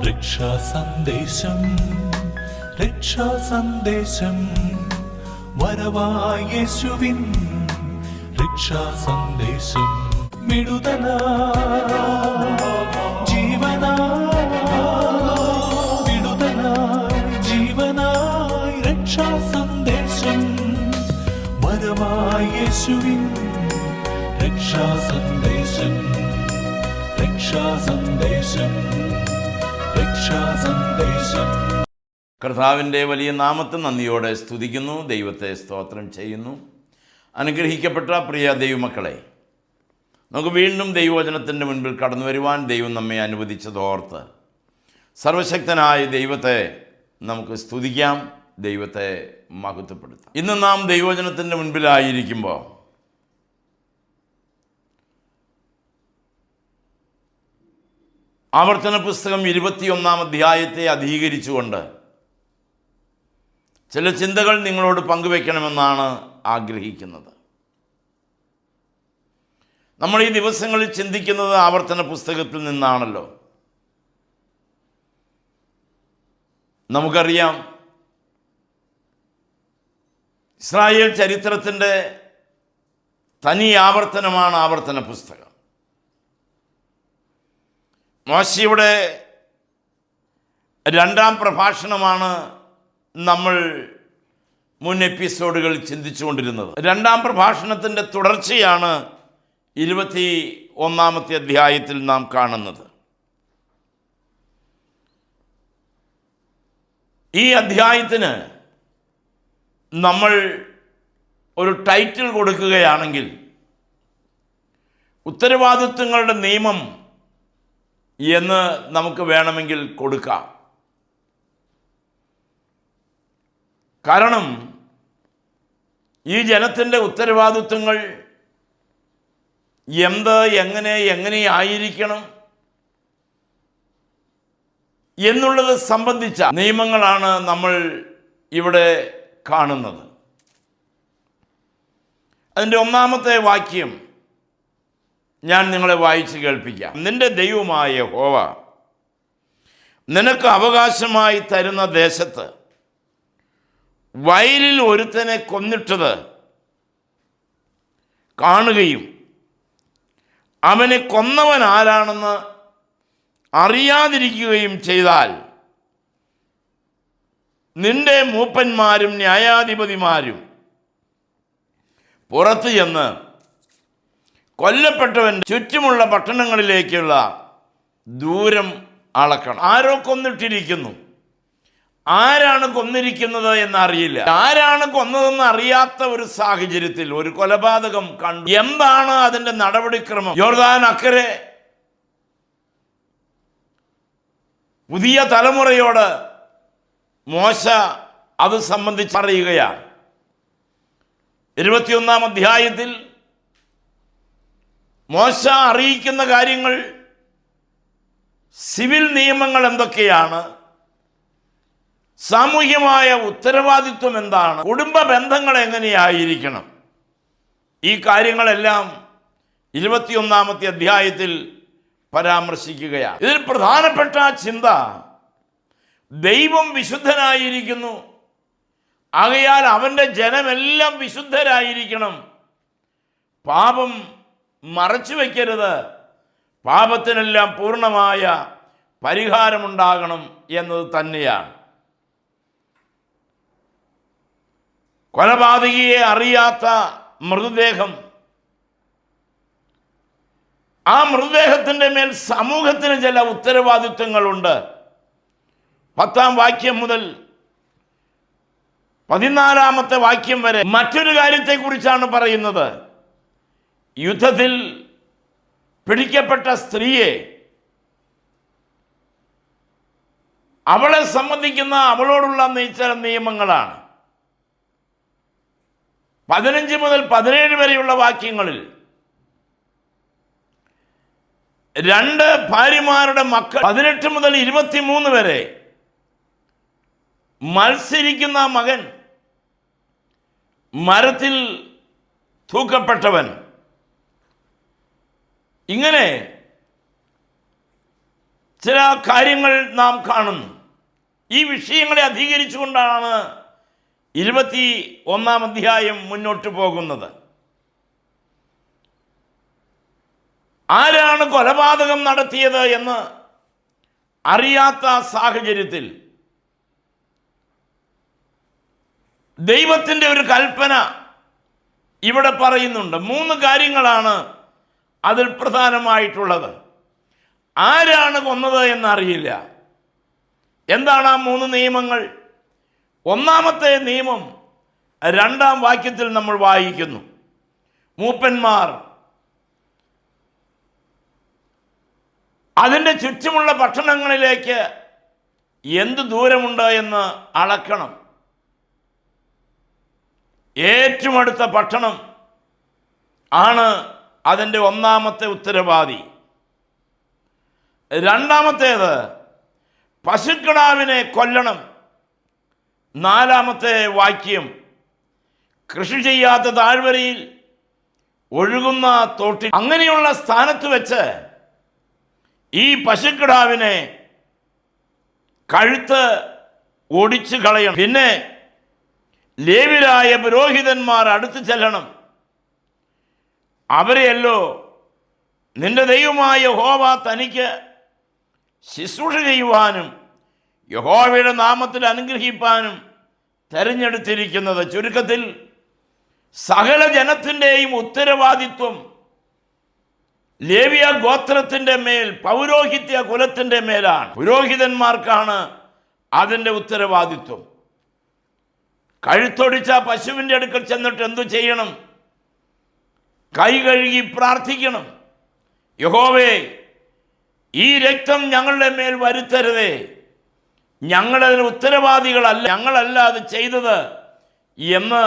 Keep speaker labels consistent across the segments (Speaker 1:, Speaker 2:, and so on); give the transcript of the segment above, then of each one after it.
Speaker 1: രക്ഷാ സന്ദേശം, രക്ഷാ സന്ദേശം, വരവായ യേശുവിൻ രക്ഷാ സന്ദേശം. വിടുതല ജീവനായി, വിടുതലായി ജീവനായി രക്ഷാ സന്ദേശം, വരവായ യേശുവിൻ രക്ഷാ സന്ദേശം, രക്ഷാ സന്ദേശം, രക്ഷാ സന്ദേശം.
Speaker 2: കർത്താവിൻ്റെ വലിയ നാമത്തെ നന്ദിയോടെ സ്തുതിക്കുന്നു, ദൈവത്തെ സ്തോത്രം ചെയ്യുന്നു. അനുഗ്രഹിക്കപ്പെട്ട പ്രിയ ദൈവമക്കളെ, നമുക്ക് വീണ്ടും ദൈവവചനത്തിൻ്റെ മുൻപിൽ കടന്നു വരുവാൻ ദൈവം നമ്മെ അനുവദിച്ചതോർത്ത് സർവശക്തനായ ദൈവത്തെ നമുക്ക് സ്തുതിക്കാം, ദൈവത്തെ മഹത്വപ്പെടുത്താം. ഇന്ന് നാം ദൈവവചനത്തിൻ്റെ മുൻപിലായിരിക്കുമ്പോൾ ആവർത്തന പുസ്തകം 21-ാം അധ്യായത്തെ അധീകരിച്ചുകൊണ്ട് ചില ചിന്തകൾ നിങ്ങളോട് പങ്കുവെക്കണമെന്നാണ് ആഗ്രഹിക്കുന്നത്. നമ്മൾ ഈ ദിവസങ്ങളിൽ ചിന്തിക്കുന്നത് ആവർത്തന പുസ്തകത്തിൽ നിന്നാണല്ലോ. നമുക്കറിയാം, ഇസ്രായേൽ ചരിത്രത്തിൻ്റെ തനി ആവർത്തനമാണ് ആവർത്തന പുസ്തകം. മോശയുടെ 2-ാം പ്രഭാഷണമാണ് നമ്മൾ മുൻ എപ്പിസോഡുകൾ ചിന്തിച്ചുകൊണ്ടിരുന്നത്. 2-ാം പ്രഭാഷണത്തിൻ്റെ തുടർച്ചയാണ് 21-ാമത്തെ അധ്യായത്തിൽ നാം കാണുന്നത്. ഈ അധ്യായത്തിന് നമ്മൾ ഒരു ടൈറ്റിൽ കൊടുക്കുകയാണെങ്കിൽ ഉത്തരവാദിത്വങ്ങളുടെ നിയമം എന്ന് നമുക്ക് വേണമെങ്കിൽ കൊടുക്കാം. കാരണം ഈ ജനത്തിൻ്റെ ഉത്തരവാദിത്വങ്ങൾ എങ്ങനെയായിരിക്കണം എന്നുള്ളത് സംബന്ധിച്ച നിയമങ്ങളാണ് നമ്മൾ ഇവിടെ കാണുന്നത്. അതിൻ്റെ 1-ാമത്തെ വാക്യം ഞാൻ നിങ്ങളെ വായിച്ച് കേൾപ്പിക്കാം. നിന്റെ ദൈവമായ യഹോവ നിനക്ക് അവകാശമായി തരുന്ന ദേശത്ത് വയലിൽ ഒരുത്തനെ കൊന്നിട്ടത് കാണുകയും അവനെ കൊന്നവൻ ആരാണെന്ന് അറിയാതിരിക്കുകയും ചെയ്താൽ നിന്റെ മൂപ്പന്മാരും ന്യായാധിപതിമാരും പുറത്തു ചെന്ന് കൊല്ലപ്പെട്ടവൻ ചുറ്റുമുള്ള പട്ടണങ്ങളിലേക്കുള്ള ദൂരം അളക്കണം. ആരോ കൊന്നിട്ടിരിക്കുന്നു, ആരാണ് കൊന്നിരിക്കുന്നത് എന്നറിയില്ല. ആരാണ് കൊന്നതെന്ന് അറിയാത്ത ഒരു സാഹചര്യത്തിൽ ഒരു കൊലപാതകം കണ്ടു. എന്താണ് അതിൻ്റെ നടപടിക്രമം? യോർദാൻ അക്കരെ പുതിയ തലമുറയോട് മോശ അത് സംബന്ധിച്ച് പറയുകയാണ്. 21-ാം അധ്യായത്തിൽ മോശ അറിയിക്കുന്ന കാര്യങ്ങൾ, സിവിൽ നിയമങ്ങൾ എന്തൊക്കെയാണ്, സാമൂഹ്യമായ ഉത്തരവാദിത്വം എന്താണ്, കുടുംബ ബന്ധങ്ങൾ എങ്ങനെയായിരിക്കണം, ഈ കാര്യങ്ങളെല്ലാം 21-ാമത്തെ അധ്യായത്തിൽ പരാമർശിക്കുകയാണ്. ഇതിൽ പ്രധാനപ്പെട്ട ചിന്ത, ദൈവം വിശുദ്ധനായിരിക്കുന്നു, ആകയാൽ അവൻ്റെ ജനമെല്ലാം വിശുദ്ധരായിരിക്കണം, പാപം മറച്ചു വയ്ക്കരുത്, പാപത്തിനെല്ലാം പൂർണ്ണമായ പരിഹാരമുണ്ടാകണം എന്നത് തന്നെയാണ്. കൊലപാതകിയെ അറിയാത്ത മൃതദേഹം, ആ മൃതദേഹത്തിൻ്റെ മേൽ സമൂഹത്തിന് ചില ഉത്തരവാദിത്വങ്ങളുണ്ട്. 10-ാം വാക്യം മുതൽ 14-ാമത്തെ വാക്യം വരെ മറ്റൊരു കാര്യത്തെക്കുറിച്ചാണ് പറയുന്നത്. യുദ്ധത്തിൽ പിടിക്കപ്പെട്ട സ്ത്രീയെ, അവളെ സംബന്ധിക്കുന്ന അവളോടുള്ള ചില നിയമങ്ങളാണ്. 15 മുതൽ 17 വരെയുള്ള വാക്യങ്ങളിൽ 2 ഭാര്യമാരുടെ മക്കൾ, 18 മുതൽ 23 വരെ മത്സരിക്കുന്ന മകൻ, മരത്തിൽ തൂക്കപ്പെട്ടവൻ, ഇങ്ങനെ ചില കാര്യങ്ങൾ നാം കാണുന്നു. ഈ വിഷയങ്ങളെ അധികരിച്ചുകൊണ്ടാണ് 21 അധ്യായം മുന്നോട്ട് പോകുന്നത്. ആരാണ് കൊലപാതകം നടത്തിയത് എന്ന് അറിയാത്ത സാഹചര്യത്തിൽ ദൈവത്തിൻ്റെ ഒരു കൽപ്പന ഇവിടെ പറയുന്നുണ്ട്. 3 കാര്യങ്ങളാണ് അതിൽ പ്രധാനമായിട്ടുള്ളത്. ആരാണ് കൊന്നത് എന്നറിയില്ല. എന്താണ് ആ 3 നിയമങ്ങൾ? ഒന്നാമത്തെ നിയമം 2-ാം വാക്യത്തിൽ നമ്മൾ വായിക്കുന്നു. മൂപ്പന്മാർ അതിൻ്റെ ചുറ്റുമുള്ള പട്ടണങ്ങളിലേക്ക് എന്ത് ദൂരമുണ്ട് എന്ന് അളക്കണം. ഏറ്റവും അടുത്ത പട്ടണം ആണ് അതിൻ്റെ ഒന്നാമത്തെ ഉത്തരവാദി. രണ്ടാമത്തേത് പശുക്കിടാവിനെ കൊല്ലണം. 4-ാമത്തെ വാക്യം കൃഷി ചെയ്യാത്ത താഴ്വരയിൽ ഒഴുകുന്ന തോട്ടിൽ അങ്ങനെയുള്ള സ്ഥാനത്ത് വെച്ച് ഈ പശുക്കിടാവിനെ കഴുത്ത് ഒടിച്ചു കളയണം. പിന്നെ ലേവ്യരായ പുരോഹിതന്മാർ അടുത്ത് ചെല്ലണം. അവരെയല്ലോ നിന്റെ ദൈവമായ യഹോവ തനിക്ക് ശുശ്രൂഷ ചെയ്യുവാനും യഹോവയുടെ നാമത്തിൽ അനുഗ്രഹിപ്പാനും തെരഞ്ഞെടുത്തിരിക്കുന്നത്. ചുരുക്കത്തിൽ സകല ജനത്തിൻ്റെയും ഉത്തരവാദിത്വം ലേവ്യ ഗോത്രത്തിൻ്റെ മേൽ, പൗരോഹിത്യ കുലത്തിൻ്റെ മേലാണ്. പുരോഹിതന്മാർക്കാണ് അതിൻ്റെ ഉത്തരവാദിത്വം. കഴുത്തൊടിച്ച പശുവിൻ്റെ അടുക്കൽ ചെന്നിട്ട് എന്തു ചെയ്യണം? കൈ കഴുകി പ്രാർത്ഥിക്കണം. യഹോവേ, ഈ രക്തം ഞങ്ങളുടെ മേൽ വരുത്തരുതേ, ഞങ്ങളതിന് ഉത്തരവാദികളല്ല, ഞങ്ങളല്ല അത് ചെയ്തത് എന്ന്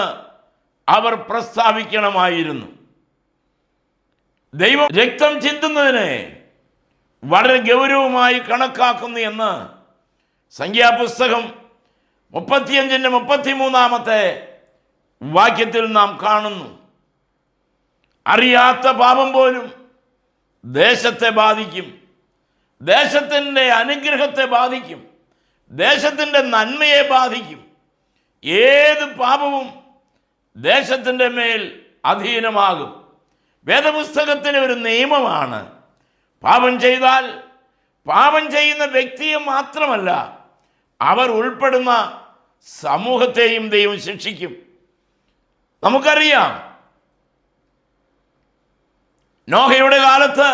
Speaker 2: അവർ പ്രസ്താവിക്കണമായിരുന്നു. ദൈവം രക്തം ചിന്തുന്നതിനെ വളരെ ഗൗരവമായി കണക്കാക്കുന്നു എന്ന് സംഖ്യാപുസ്തകം 35-ന്റെ 33-ാമത്തെ വാക്യത്തിൽ നാം കാണുന്നു. അറിയാത്ത പാപം പോലും ദേശത്തെ ബാധിക്കും, ദേശത്തിൻ്റെ അനുഗ്രഹത്തെ ബാധിക്കും, ദേശത്തിൻ്റെ നന്മയെ ബാധിക്കും. ഏത് പാപവും ദേശത്തിൻ്റെ മേൽ അധീനമാകും. വേദപുസ്തകത്തിന് ഒരു നിയമമാണ്. പാപം ചെയ്താൽ പാപം ചെയ്യുന്ന വ്യക്തിയെ മാത്രമല്ല, അവർ ഉൾപ്പെടുന്ന സമൂഹത്തെയും ദൈവം ശിക്ഷിക്കും. നമുക്കറിയാം, നോഹയുടെ കാലത്ത്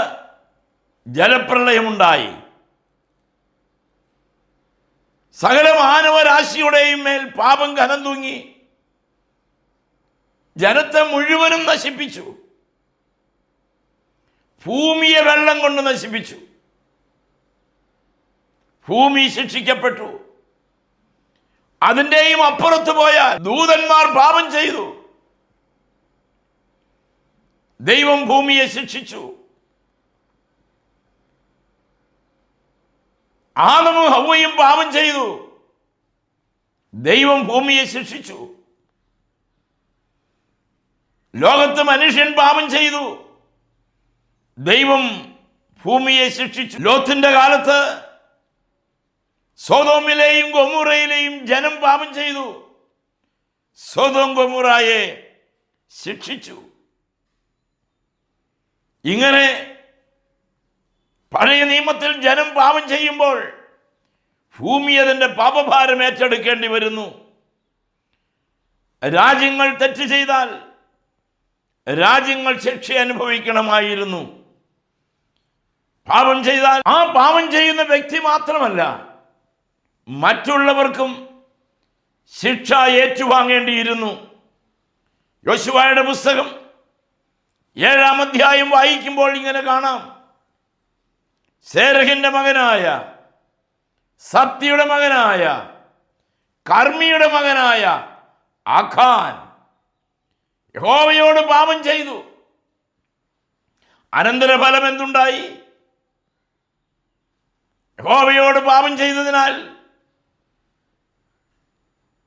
Speaker 2: ജലപ്രളയമുണ്ടായി. സകല മാനവരാശിയുടെയും മേൽ പാപം കനം തൂങ്ങി ജനത്തെ മുഴുവനും നശിപ്പിച്ചു. ഭൂമിയെ വെള്ളം കൊണ്ട് നശിപ്പിച്ചു. ഭൂമി ശിക്ഷിക്കപ്പെട്ടു. അതിൻ്റെയും അപ്പുറത്ത് പോയാൽ ദൂതന്മാർ പാപം ചെയ്തു. ദൈവം ഭൂമിയെ ശിക്ഷിച്ചു. ആദമും ഹവ്വയും പാപം ചെയ്തു. ദൈവം ഭൂമിയെ ശിക്ഷിച്ചു. ലോകത്ത് മനുഷ്യൻ പാപം ചെയ്തു. ദൈവം ഭൂമിയെ ശിക്ഷിച്ചു. ലോത്തിന്റെ കാലത്ത് സൊദോമിലെയും ഗൊമോറയിലെയും ജനം പാപം ചെയ്തു. സൊദോം ഗൊമോറയെ ശിക്ഷിച്ചു. ഇങ്ങനെ പഴയ നിയമത്തിൽ ജനം പാപം ചെയ്യുമ്പോൾ ഭൂമി അതിൻ്റെ പാപഭാരം ഏറ്റെടുക്കേണ്ടി വരുന്നു. രാജ്യങ്ങൾ തെറ്റ് ചെയ്താൽ രാജ്യങ്ങൾ ശിക്ഷ അനുഭവിക്കണമായിരുന്നു. പാപം ചെയ്താൽ ആ പാപം ചെയ്യുന്ന വ്യക്തി മാത്രമല്ല, മറ്റുള്ളവർക്കും ശിക്ഷ ഏറ്റുവാങ്ങേണ്ടിയിരുന്നു. യോശുവയുടെ പുസ്തകം 7-ാം അധ്യായം വായിക്കുമ്പോൾ ഇങ്ങനെ കാണാം. സേരഹിന്റെ മകനായ, സപ്തിയുടെ മകനായ, കർമ്മിയുടെ മകനായ ആഖാൻ യഹോവയോട് പാപം ചെയ്തു. അനന്തരഫലം എന്തുണ്ടായി? യഹോവയോട് പാപം ചെയ്തതിനാൽ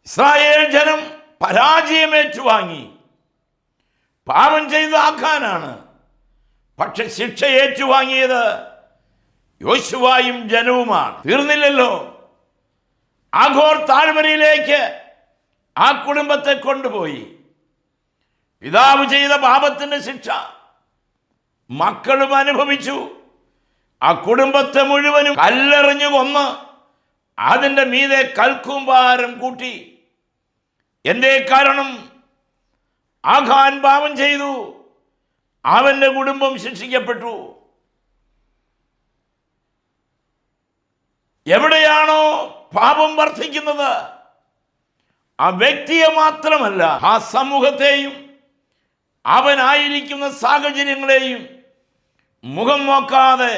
Speaker 2: ഇസ്രായേൽ ജനം പരാജയം ഏറ്റുവാങ്ങി. പാപം ചെയ്ത ആഖാനാണ്. പക്ഷെ ശിക്ഷ ഏറ്റുവാങ്ങിയത് യോശുവയും ജനവുമാണ്. തീർന്നില്ലല്ലോ, ആഘോർ താഴ്വരയിലേക്ക് ആ കുടുംബത്തെ കൊണ്ടുപോയി. പിതാവ് ചെയ്ത പാപത്തിന്റെ ശിക്ഷ മക്കളും അനുഭവിച്ചു. ആ കുടുംബത്തെ മുഴുവനും കല്ലെറിഞ്ഞു കൊന്ന് അതിൻ്റെ മീതെ കൽക്കൂമ്പാരം കൂട്ടി. എന്തേ കാരണം? ആഖാൻ പാപം ചെയ്തു, അവന്റെ കുടുംബം ശിക്ഷിക്കപ്പെട്ടു. എവിടെയാണോ പാപം വർദ്ധിക്കുന്നത്, ആ വ്യക്തിയെ മാത്രമല്ല, ആ സമൂഹത്തെയും അവനായിരിക്കുന്ന സാഹചര്യങ്ങളെയും മുഖം നോക്കാതെ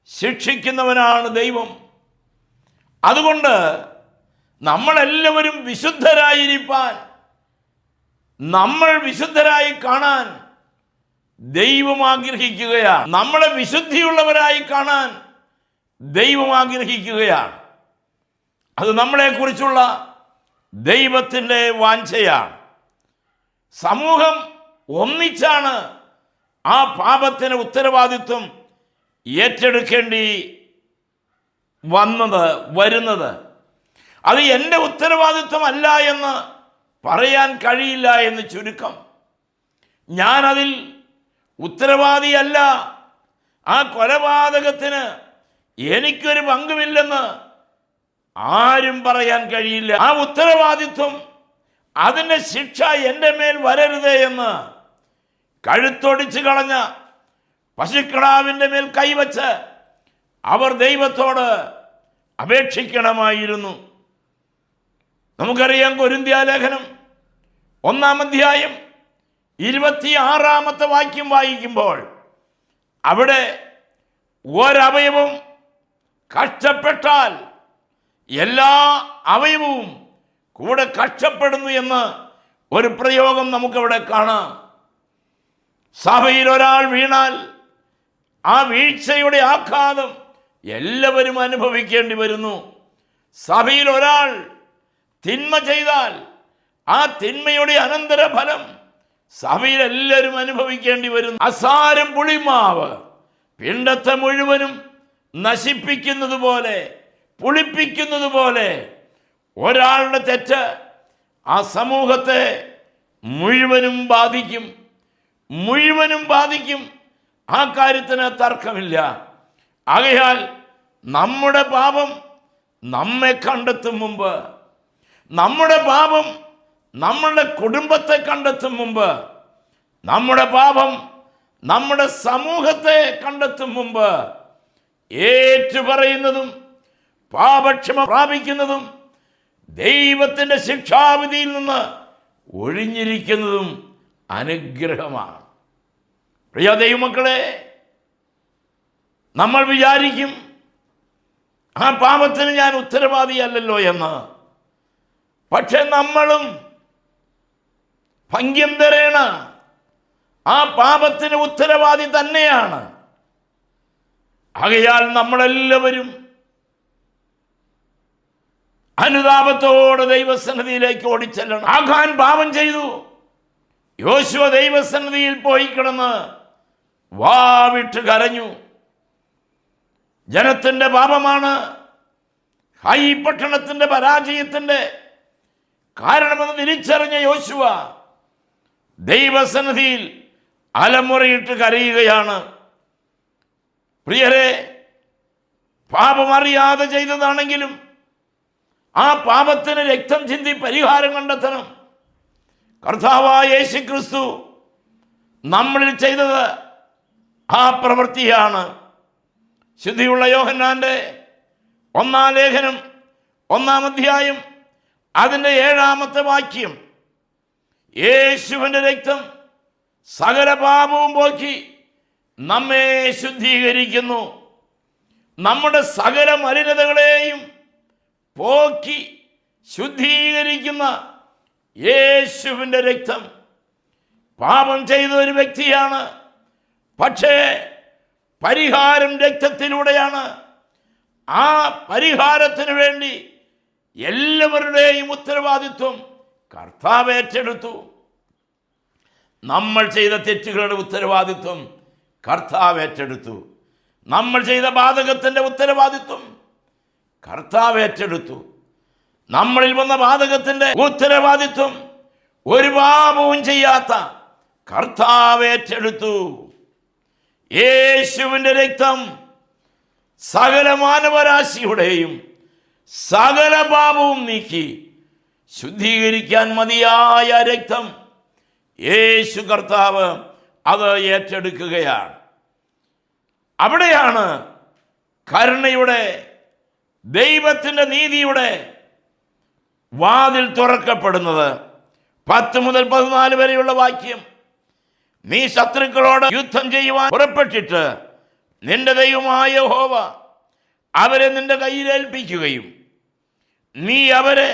Speaker 2: ശിക്ഷിക്കുന്നവനാണ് ദൈവം. അതുകൊണ്ട് നമ്മളെല്ലാവരും വിശുദ്ധരായിരിക്കാൻ, നമ്മൾ വിശുദ്ധരായി കാണാൻ ദൈവം ആഗ്രഹിക്കുകയാണ്. നമ്മളെ വിശുദ്ധിയുള്ളവരായി കാണാൻ ദൈവം ആഗ്രഹിക്കുകയാണ്. അത് നമ്മളെക്കുറിച്ചുള്ള ദൈവത്തിൻ്റെ വാഞ്ഛയാണ്. സമൂഹം ഒന്നിച്ചാണ് ആ പാപത്തിന് ഉത്തരവാദിത്വം ഏറ്റെടുക്കേണ്ടി വരുന്നത്. അത് എൻ്റെ ഉത്തരവാദിത്വമല്ല എന്ന് പറയാൻ കഴിയില്ല എന്ന് ചുരുക്കം. ഞാനതിൽ ഉത്തരവാദിയല്ല, ആ കൊലപാതകത്തിന് എനിക്കൊരു പങ്കുമില്ലെന്ന് ആരും പറയാൻ കഴിയില്ല. ആ ഉത്തരവാദിത്വം, അതിൻ്റെ ശിക്ഷ എൻ്റെ മേൽ വരരുതേ എന്ന് കഴുത്തൊടിച്ച് കളഞ്ഞ പശുക്കിടാവിൻ്റെ മേൽ കൈവച്ച് അവർ ദൈവത്തോട് അപേക്ഷിക്കണമായിരുന്നു. നമുക്കറിയാം, കൊരിന്ത്യലേഖനം 1-ാം അധ്യായം 26-ാമത്തെ വാക്യം വായിക്കുമ്പോൾ അവിടെ ഒരവയവം കഷ്ടപ്പെട്ടാൽ എല്ലാ അവയവവും കൂടെ കഷ്ടപ്പെടുന്നു എന്ന് ഒരു പ്രയോഗം നമുക്കവിടെ കാണാം. സഭയിൽ ഒരാൾ വീണാൽ ആ വീഴ്ചയുടെ ആഘാതം എല്ലാവരും അനുഭവിക്കേണ്ടി വരുന്നു. സഭയിൽ ഒരാൾ തിന്മ ചെയ്താൽ ആ തിന്മയുടെ അനന്തരഫലം സഭയിൽ എല്ലാവരും അനുഭവിക്കേണ്ടി വരുന്നു. അസാരം പുളിമാവ് പിണ്ടത്തെ മുഴുവനും നശിപ്പിക്കുന്നത് പോലെ, പുളിപ്പിക്കുന്നത് പോലെ ഒരാളുടെ തെറ്റ് ആ സമൂഹത്തെ മുഴുവനും ബാധിക്കും. ആ കാര്യത്തിന് തർക്കമില്ല. ആകയാൽ നമ്മുടെ പാപം നമ്മെ കണ്ടെത്തും മുമ്പ്, നമ്മുടെ പാപം നമ്മുടെ കുടുംബത്തെ കണ്ടെത്തും മുമ്പ്, നമ്മുടെ പാപം നമ്മുടെ സമൂഹത്തെ കണ്ടെത്തും മുമ്പ് ഏറ്റുപറയുന്നതും പാപക്ഷമ പ്രാപിക്കുന്നതും ദൈവത്തിൻ്റെ ശിക്ഷാവിധിയിൽ നിന്ന് ഒഴിഞ്ഞിരിക്കുന്നതും അനുഗ്രഹമാണ്. പ്രിയ ദൈവമക്കളെ, നമ്മൾ വിചാരിക്കും ആ പാപത്തിന് ഞാൻ ഉത്തരവാദിയല്ലല്ലോ എന്ന്. പക്ഷെ നമ്മളും ഭംഗ്യന്തരേണ ആ പാപത്തിന് ഉത്തരവാദി തന്നെയാണ്. ആകയാൽ നമ്മളെല്ലാവരും അനുതാപത്തോടെ ദൈവസന്നിധിയിലേക്ക് ഓടിച്ചെല്ലണം. ആഖാൻ പാപം ചെയ്തു, യോശുവ ദൈവസന്നിധിയിൽ പോയി കിടന്ന് വാവിട്ട് കരഞ്ഞു. ജനത്തിൻ്റെ പാപമാണ് ഹായി പട്ടണത്തിൻ്റെ പരാജയത്തിൻ്റെ കാരണമെന്ന് തിരിച്ചറിഞ്ഞ യോശുവ ദൈവസന്നിധിയിൽ അലമുറയിട്ട് കരയുകയാണ്. പ്രിയരെ, പാപമറിയാതെ ചെയ്തതാണെങ്കിലും ആ പാപത്തിന് രക്തം ചിന്തി പരിഹാരം കണ്ടെത്തണം. കർത്താവായ യേശുക്രിസ്തു നമ്മളിൽ ചെയ്തത് ആ പ്രവൃത്തിയാണ്. ശുദ്ധിയുള്ള യോഹന്നാന്റെ 1-ാം ലേഖനം 1-ാം അധ്യായം അതിൻ്റെ 7-ാമത്തെ വാക്യം, യേശുവിൻ്റെ രക്തം സകല പാപവും പോക്കി നമ്മെ ശുദ്ധീകരിക്കുന്നു. നമ്മുടെ സകല മലിനതകളെയും പോക്കി ശുദ്ധീകരിക്കുന്ന യേശുവിൻ്റെ രക്തം. പാപം ചെയ്ത ഒരു വ്യക്തിയാണ്, പക്ഷേ പരിഹാരം രക്തത്തിലൂടെയാണ്. ആ പരിഹാരത്തിന് വേണ്ടി എല്ലാവരുടെയും ഉത്തരവാദിത്വം കർത്താവ് ഏറ്റെടുത്തു. നമ്മൾ ചെയ്ത തെറ്റുകളുടെ ഉത്തരവാദിത്വം കർത്താവ് ഏറ്റെടുത്തു. നമ്മൾ ചെയ്ത ബാധകത്തിൻ്റെ ഉത്തരവാദിത്വം കർത്താവ് ഏറ്റെടുത്തു. നമ്മളിൽ വന്ന ബാധകത്തിൻ്റെ ഉത്തരവാദിത്വം ഒരു പാപവും ചെയ്യാത്ത കർത്താവ് ഏറ്റെടുത്തു. യേശുവിൻ്റെ രക്തം സകല മാനവരാശിയുടെയും സകല പാപവും നീക്കി ശുദ്ധീകരിക്കാൻ മതിയായ രക്തം യേശു കർത്താവ് അത് ഏറ്റെടുക്കുകയാണ്. അവിടെയാണ് കരുണയുടെ, ദൈവത്തിൻ്റെ നീതിയുടെ വാതിൽ തുറക്കപ്പെടുന്നത്. 10 മുതൽ 14 വരെയുള്ള വാക്യം: നീ ശത്രുക്കളോട് യുദ്ധം ചെയ്യുവാൻ പുറപ്പെട്ടിട്ട് നിന്റെ ദൈവമായ യഹോവ അവരെ നിന്റെ കയ്യിലേൽപ്പിക്കുകയും നീ അവരെ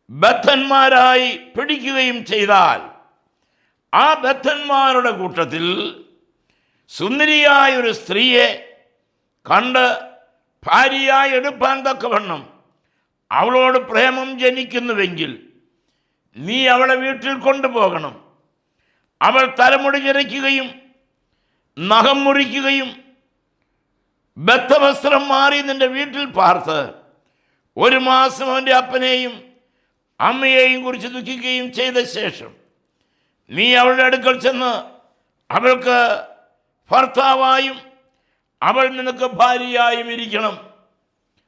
Speaker 2: ബദ്ധന്മാരായി പിടിക്കുകയും ചെയ്താൽ ആ ബദ്ധന്മാരുടെ കൂട്ടത്തിൽ സുന്ദരിയായ ഒരു സ്ത്രീയെ കണ്ട് ഭാര്യയായി എടുപ്പാൻ തക്കവണ്ണം അവളോട് പ്രേമം ജനിക്കുന്നുവെങ്കിൽ നീ അവളെ വീട്ടിൽ കൊണ്ടുപോകണം. അവൾ തലമുടി ചിരയ്ക്കുകയും നഖം മുറിക്കുകയും ബദ്ധവസ്ത്രം മാറി നിന്റെ വീട്ടിൽ പാർത്ത് 1 മാസം അവൻ്റെ അപ്പനെയും അമ്മയെയും കുറിച്ച് ദുഃഖിക്കുകയും ചെയ്ത ശേഷം നീ അവളുടെ അടുക്കൽ ചെന്ന് അവൾക്ക് ഭർത്താവായും അവൾ നിനക്ക് ഭാര്യയായും ഇരിക്കണം.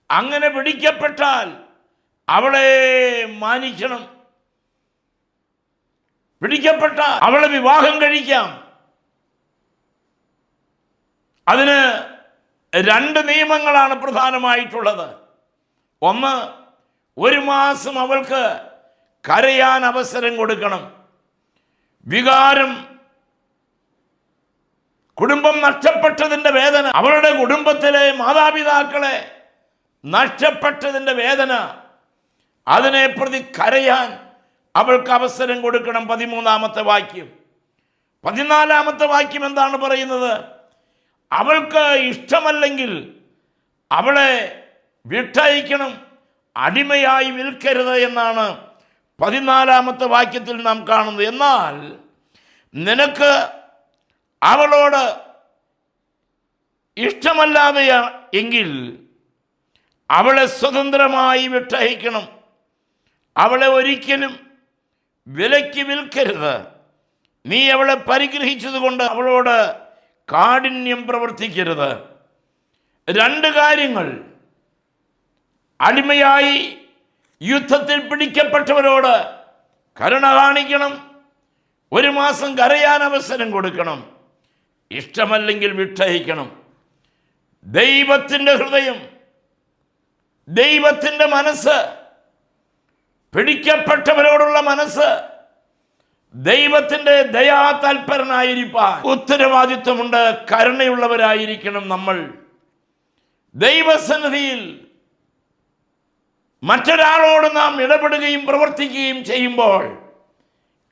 Speaker 2: അങ്ങനെ പിടിക്കപ്പെട്ടാൽ അവളെ മാനിക്കണം. പിടിക്കപ്പെട്ടാൽ അവളെ വിവാഹം കഴിക്കാം. അതിന് 2 നിയമങ്ങളാണ് പ്രധാനമായിട്ടുള്ളത്. ഒന്ന്, 1 മാസം അവൾക്ക് കരയാൻ അവസരം കൊടുക്കണം. വികാരം, കുടുംബം നഷ്ടപ്പെട്ടതിൻ്റെ വേദന, അവളുടെ കുടുംബത്തിലെ മാതാപിതാക്കളെ നഷ്ടപ്പെട്ടതിൻ്റെ വേദന, അതിനെ പ്രതി കരയാൻ അവൾക്ക് അവസരം കൊടുക്കണം. 13-ാമത്തെ വാക്യം. 14-ാമത്തെ വാക്യം എന്താണ് പറയുന്നത്? അവൾക്ക് ഇഷ്ടമല്ലെങ്കിൽ അവളെ വിട്ടയക്കണം, അടിമയായി വിൽക്കരുത് എന്നാണ് 14-ാമത്തെ വാക്യത്തിൽ നാം കാണുന്നത്. എന്നാൽ നിനക്ക് അവളോട് ഇഷ്ടമല്ലാതെ എങ്കിൽ അവളെ സ്വതന്ത്രമായി വിട്ടയക്കണം. അവളെ ഒരിക്കലും വിലയ്ക്ക് വിൽക്കരുത്. നീ അവളെ പരിഗ്രഹിച്ചതുകൊണ്ട് അവളോട് കാഠിന്യം പ്രവർത്തിക്കരുത്. 2 കാര്യങ്ങൾ: അടിമയായി യുദ്ധത്തിൽ പിടിക്കപ്പെട്ടവരോട് കരുണ കാണിക്കണം, 1 മാസം കരയാൻ അവസരം കൊടുക്കണം, ഇഷ്ടമല്ലെങ്കിൽ വിട്ടയക്കണം. ദൈവത്തിൻ്റെ ഹൃദയം, ദൈവത്തിൻ്റെ മനസ്സ്, പിടിക്കപ്പെട്ടവരോടുള്ള മനസ്സ്, ദൈവത്തിൻ്റെ ദയാതൽപരനായിരിക്കാൻ ഉത്തരവാദിത്വമുണ്ട്. കരുണയുള്ളവരായിരിക്കണം നമ്മൾ. ദൈവസന്നിധിയിൽ മറ്റൊരാളോട് നാം ഇടപെടുകയും പ്രവർത്തിക്കുകയും ചെയ്യുമ്പോൾ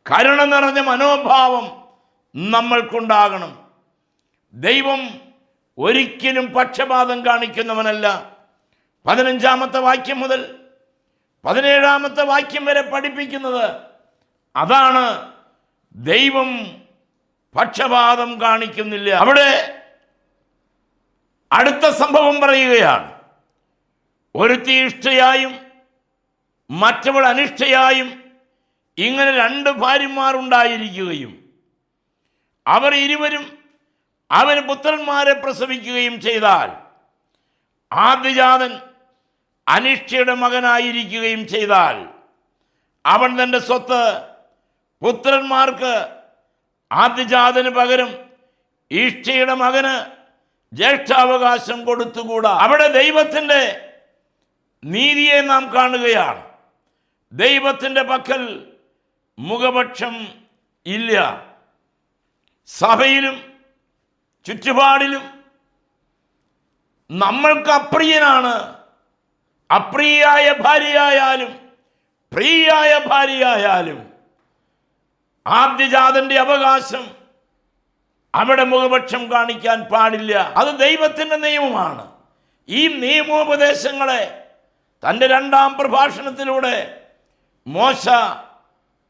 Speaker 2: കരുണ നിറഞ്ഞ മനോഭാവം നമ്മൾക്കുണ്ടാകണം. ദൈവം ഒരിക്കലും പക്ഷപാതം കാണിക്കുന്നവനല്ല. 15-ാമത്തെ വാക്യം മുതൽ 17-ാമത്തെ വാക്യം വരെ പഠിപ്പിക്കുന്നത് അതാണ്. ദൈവം പക്ഷപാതം കാണിക്കുന്നില്ല. അവിടെ അടുത്ത സംഭവം പറയുകയാണ്. ഒരുത്തി ഇഷ്ടയായും മറ്റവൾ അനിഷ്ടയായും ഇങ്ങനെ 2 ഭാര്യമാർ ഉണ്ടായിരിക്കുകയും അവർ ഇരുവരും അവന് പുത്രന്മാരെ പ്രസവിക്കുകയും ചെയ്താൽ ആദ്യജാതൻ അനിഷ്ടയുടെ മകനായിരിക്കുകയും ചെയ്താൽ അവൻ തൻ്റെ സ്വത്ത് പുത്രന്മാർക്ക് ആദ്യജാതന് പകരം ഇഷ്ടയുടെ മകന് ജ്യേഷ്ഠാവകാശം കൊടുത്തുകൂടാ. അവിടെ ദൈവത്തിൻ്റെ നീതിയെ നാം കാണുകയാണ്. ദൈവത്തിൻ്റെ പക്കൽ മുഖപക്ഷം ഇല്ല. സഭയിലും ചുറ്റുപാടിലും നമ്മൾക്ക് അപ്രിയനാണ്. അപ്രിയായ ഭാര്യയായാലും പ്രിയായ ഭാര്യയായാലും ആദ്യജാതന്റെ അവകാശം അവിടെ മുഖപക്ഷം കാണിക്കാൻ പാടില്ല. അത് ദൈവത്തിൻ്റെ നിയമമാണ്. ഈ നിയമോപദേശങ്ങളെ തൻ്റെ 2-ാം പ്രഭാഷണത്തിലൂടെ മോശ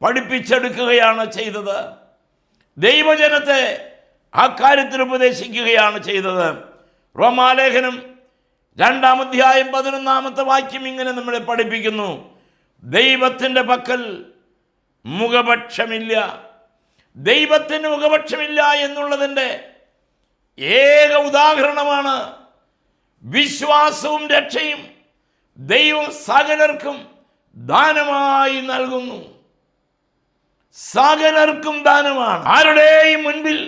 Speaker 2: പഠിപ്പിച്ചെടുക്കുകയാണ് ചെയ്തത്. ദൈവജനത്തെ ആ കാര്യത്തിൽ ഉപദേശിക്കുകയാണ് ചെയ്തത്. റോമാലേഖനം 2-ാം അധ്യായം 11-ാമത്തെ വാക്യം ഇങ്ങനെ നമ്മളെ പഠിപ്പിക്കുന്നു: ദൈവത്തിൻ്റെ പക്കൽ മുഖപക്ഷമില്ല. ദൈവത്തിന് മുഖപക്ഷമില്ല എന്നുള്ളതിൻ്റെ ഏക ഉദാഹരണമാണ് വിശ്വാസവും രക്ഷയും ദൈവം സകലർക്കും ദാനമായി നൽകുന്നു. സകലർക്കും ദാനമാണ്. ആരുടെയും മുൻപിൽ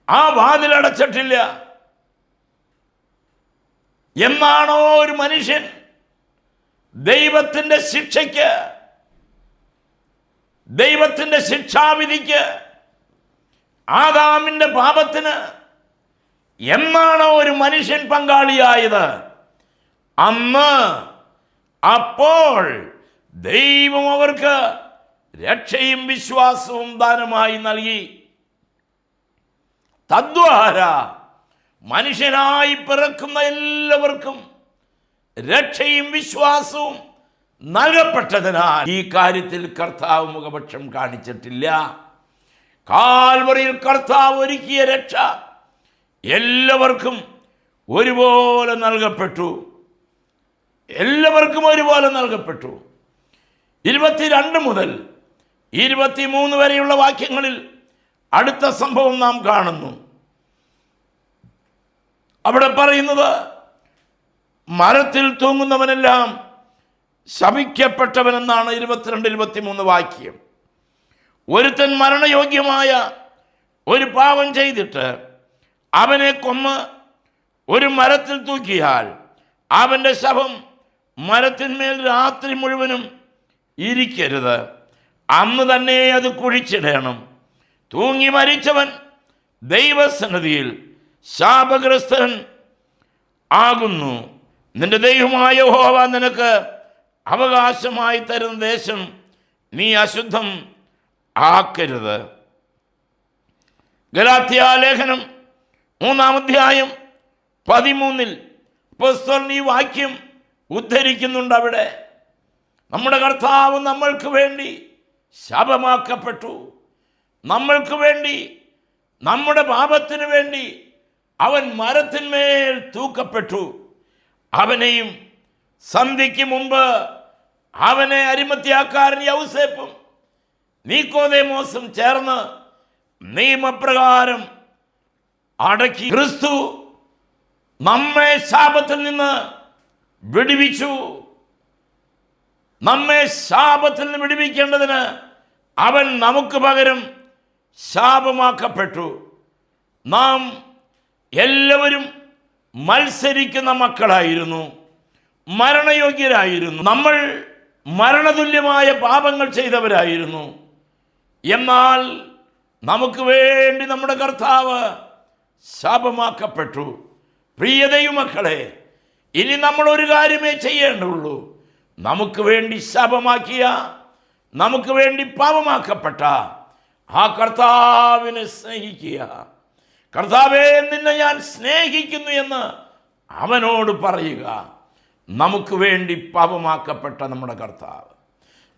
Speaker 2: ആ വാതിലടച്ചിട്ടില്ല. എന്നാണോ ഒരു മനുഷ്യൻ ദൈവത്തിൻ്റെ ശിക്ഷയ്ക്ക്, ദൈവത്തിൻ്റെ ശിക്ഷാവിധിക്ക്, ആദാമിൻ്റെ പാപത്തിന് എന്നാണോ ഒരു മനുഷ്യൻ പങ്കാളിയായത്, അന്ന് അപ്പോൾ ദൈവം അവർക്ക് രക്ഷയും വിശ്വാസവും ദാനമായി നൽകി. തദ്വാര മനുഷ്യനായി പിറക്കുന്ന എല്ലാവർക്കും രക്ഷയും വിശ്വാസവും നൽകപ്പെട്ടതിനാൽ ഈ കാര്യത്തിൽ കർത്താവ് മുഖപക്ഷം കാണിച്ചിട്ടില്ല. കാൽവറിയിൽ കർത്താവ് ഒരുക്കിയ രക്ഷ എല്ലാവർക്കും ഒരുപോലെ നൽകപ്പെട്ടു. എല്ലാവർക്കും ഒരുപോലെ നൽകപ്പെട്ടു. 22 മുതൽ 23 വരെയുള്ള വാക്യങ്ങളിൽ അടുത്ത സംഭവം നാം കാണുന്നു. അവിടെ പറയുന്നത്, മരത്തിൽ തൂങ്ങുന്നവനെല്ലാം ശപിക്കപ്പെട്ടവനെന്നാണ്. 22-23 വാക്യം. ഒരുത്തൻ മരണയോഗ്യമായ ഒരു പാപം ചെയ്തിട്ട് അവനെ കൊന്ന് ഒരു മരത്തിൽ തൂക്കിയാൽ അവൻ്റെ ശവം മരത്തിന്മേൽ രാത്രി മുഴുവനും ഇരിക്കരുത്. അന്ന് തന്നെ അത് കുഴിച്ചിടണം. തൂങ്ങി മരിച്ചവൻ ദൈവസന്നിധിയിൽ ശാപഗ്രസ്തൻ ആകുന്നു. നിന്റെ ദൈവമായ യഹോവ നിനക്ക് അവകാശമായി തരുന്ന ദേശം നീ അശുദ്ധം ആക്കരുത്. ഗലാത്യ ലേഖനം 3-ാം അധ്യായം 13 അപ്പോസ്തലൻ ഈ വാക്യം ഉദ്ധരിക്കുന്നുണ്ട്. അവിടെ നമ്മുടെ കർത്താവ് നമ്മൾക്ക് വേണ്ടി ശാപമാക്കപ്പെട്ടു. നമ്മൾക്ക് വേണ്ടി, നമ്മുടെ പാപത്തിന് വേണ്ടി അവൻ മരത്തിന്മേൽ തൂക്കപ്പെട്ടു. അവനെയും സന്ധ്യയ്ക്ക് മുമ്പ് അവനെ അരിമത്യാക്കാരൻ യൗസേപ്പും നീക്കോദേമോസും ചേർന്ന് നിയമപ്രകാരം അടക്കി. ക്രിസ്തു നമ്മെ ശാപത്തിൽ നിന്ന് വിടുവിച്ചു. നമ്മെ ശാപത്തിൽ നിന്ന് വിടുവിക്കേണ്ടതിന് അവൻ നമുക്ക് പകരം ശാപമാക്കപ്പെട്ടു. നാം എല്ലാവരും മത്സരിക്കുന്ന മക്കളായിരുന്നു, മരണയോഗ്യരായിരുന്നു. നമ്മൾ മരണതുല്യമായ പാപങ്ങൾ ചെയ്തവരായിരുന്നു. എന്നാൽ നമുക്ക് വേണ്ടി നമ്മുടെ കർത്താവ് ശാപമാക്കപ്പെട്ടു. പ്രിയ ദൈവമക്കളെ, ഇനി നമ്മൾ ഒരു കാര്യമേ ചെയ്യേണ്ടുള്ളൂ. നമുക്ക് വേണ്ടി ശാപമാക്കിയ, നമുക്ക് വേണ്ടി പാപമാക്കപ്പെട്ട ആ കർത്താവിനെ സ്നേഹിക്കുക. കർത്താവേ, നിന്നെ ഞാൻ സ്നേഹിക്കുന്നു എന്ന് അവനോട് പറയുക. നമുക്ക് വേണ്ടി പാപമാക്കപ്പെട്ട നമ്മുടെ കർത്താവ്,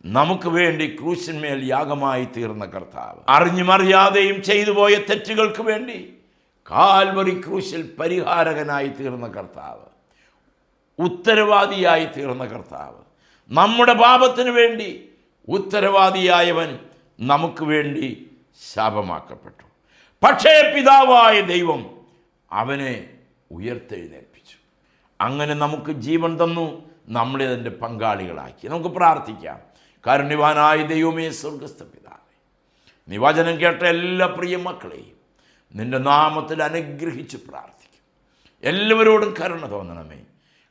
Speaker 2: നമുക്ക് വേണ്ടി ക്രൂശിന്മേൽ യാഗമായി തീർന്ന കർത്താവ്, അറിഞ്ഞും അറിയാതെയും ചെയ്തു പോയ തെറ്റുകൾക്ക് വേണ്ടി കാൽവറി ക്രൂശിൽ പരിഹാരകനായി തീർന്ന കർത്താവ്, ഉത്തരവാദിയായി തീർന്ന കർത്താവ്, നമ്മുടെ പാപത്തിന് വേണ്ടി ഉത്തരവാദിയായവൻ നമുക്ക് വേണ്ടി ശാപമാക്കപ്പെട്ടു. പക്ഷേ പിതാവായ ദൈവം അവനെ ഉയർത്തെഴുന്നേൽപ്പിച്ചു. അങ്ങനെ നമുക്ക് ജീവൻ തന്നു, നമ്മളെ അതിൻ്റെ പങ്കാളികളാക്കി. നമുക്ക് പ്രാർത്ഥിക്കാം. കാരുണ്യവാനായ ദൈവമേ, സ്വർഗ്ഗസ്ഥ പിതാവേ, നീ വചനം കേട്ട എല്ലാ പ്രിയ മക്കളെയും നിൻ്റെ നാമത്തിൽ അനുഗ്രഹിച്ച് പ്രാർത്ഥിക്കും. എല്ലാവരോടും കരുണ തോന്നണമേ.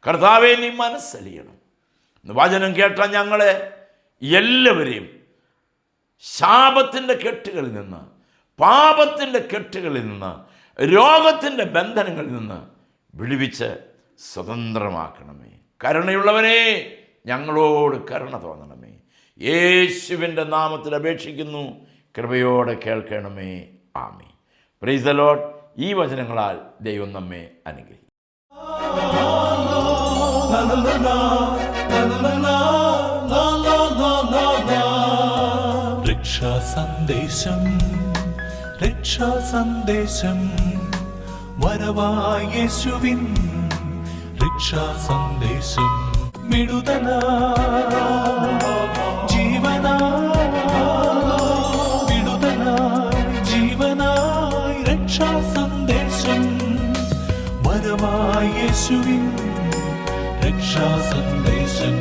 Speaker 2: കർത്താവേ, നീ മനസ്സലിയണം. വചനം കേട്ട ഞങ്ങളെ എല്ലാവരെയും ശാപത്തിൻ്റെ കെട്ടുകളിൽ നിന്ന്, പാപത്തിൻ്റെ കെട്ടുകളിൽ നിന്ന്, രോഗത്തിൻ്റെ ബന്ധനങ്ങളിൽ നിന്ന് വിടുവിച്ച് സ്വതന്ത്രമാക്കണമേ. കരുണയുള്ളവനെ, ഞങ്ങളോട് കരുണ തോന്നണമേ. യേശുവിൻ്റെ നാമത്തിൽ അപേക്ഷിക്കുന്നു, കൃപയോടെ കേൾക്കണമേ. ആമേൻ. Praise the Lord. ഈ വചനങ്ങളാൽ ദൈവം നമ്മെ അനുഗ്രഹിക്കും.
Speaker 1: രക്ഷാ സന്ദേശം. രക്ഷാ സന്ദേശം വരവായ യേശുവിൻ രക്ഷാ സന്ദേശം വിടുതല ജീവനായി രക്ഷാ സന്ദേശം വരവായ യേശുവിൻ രക്ഷാ സന്ദേശം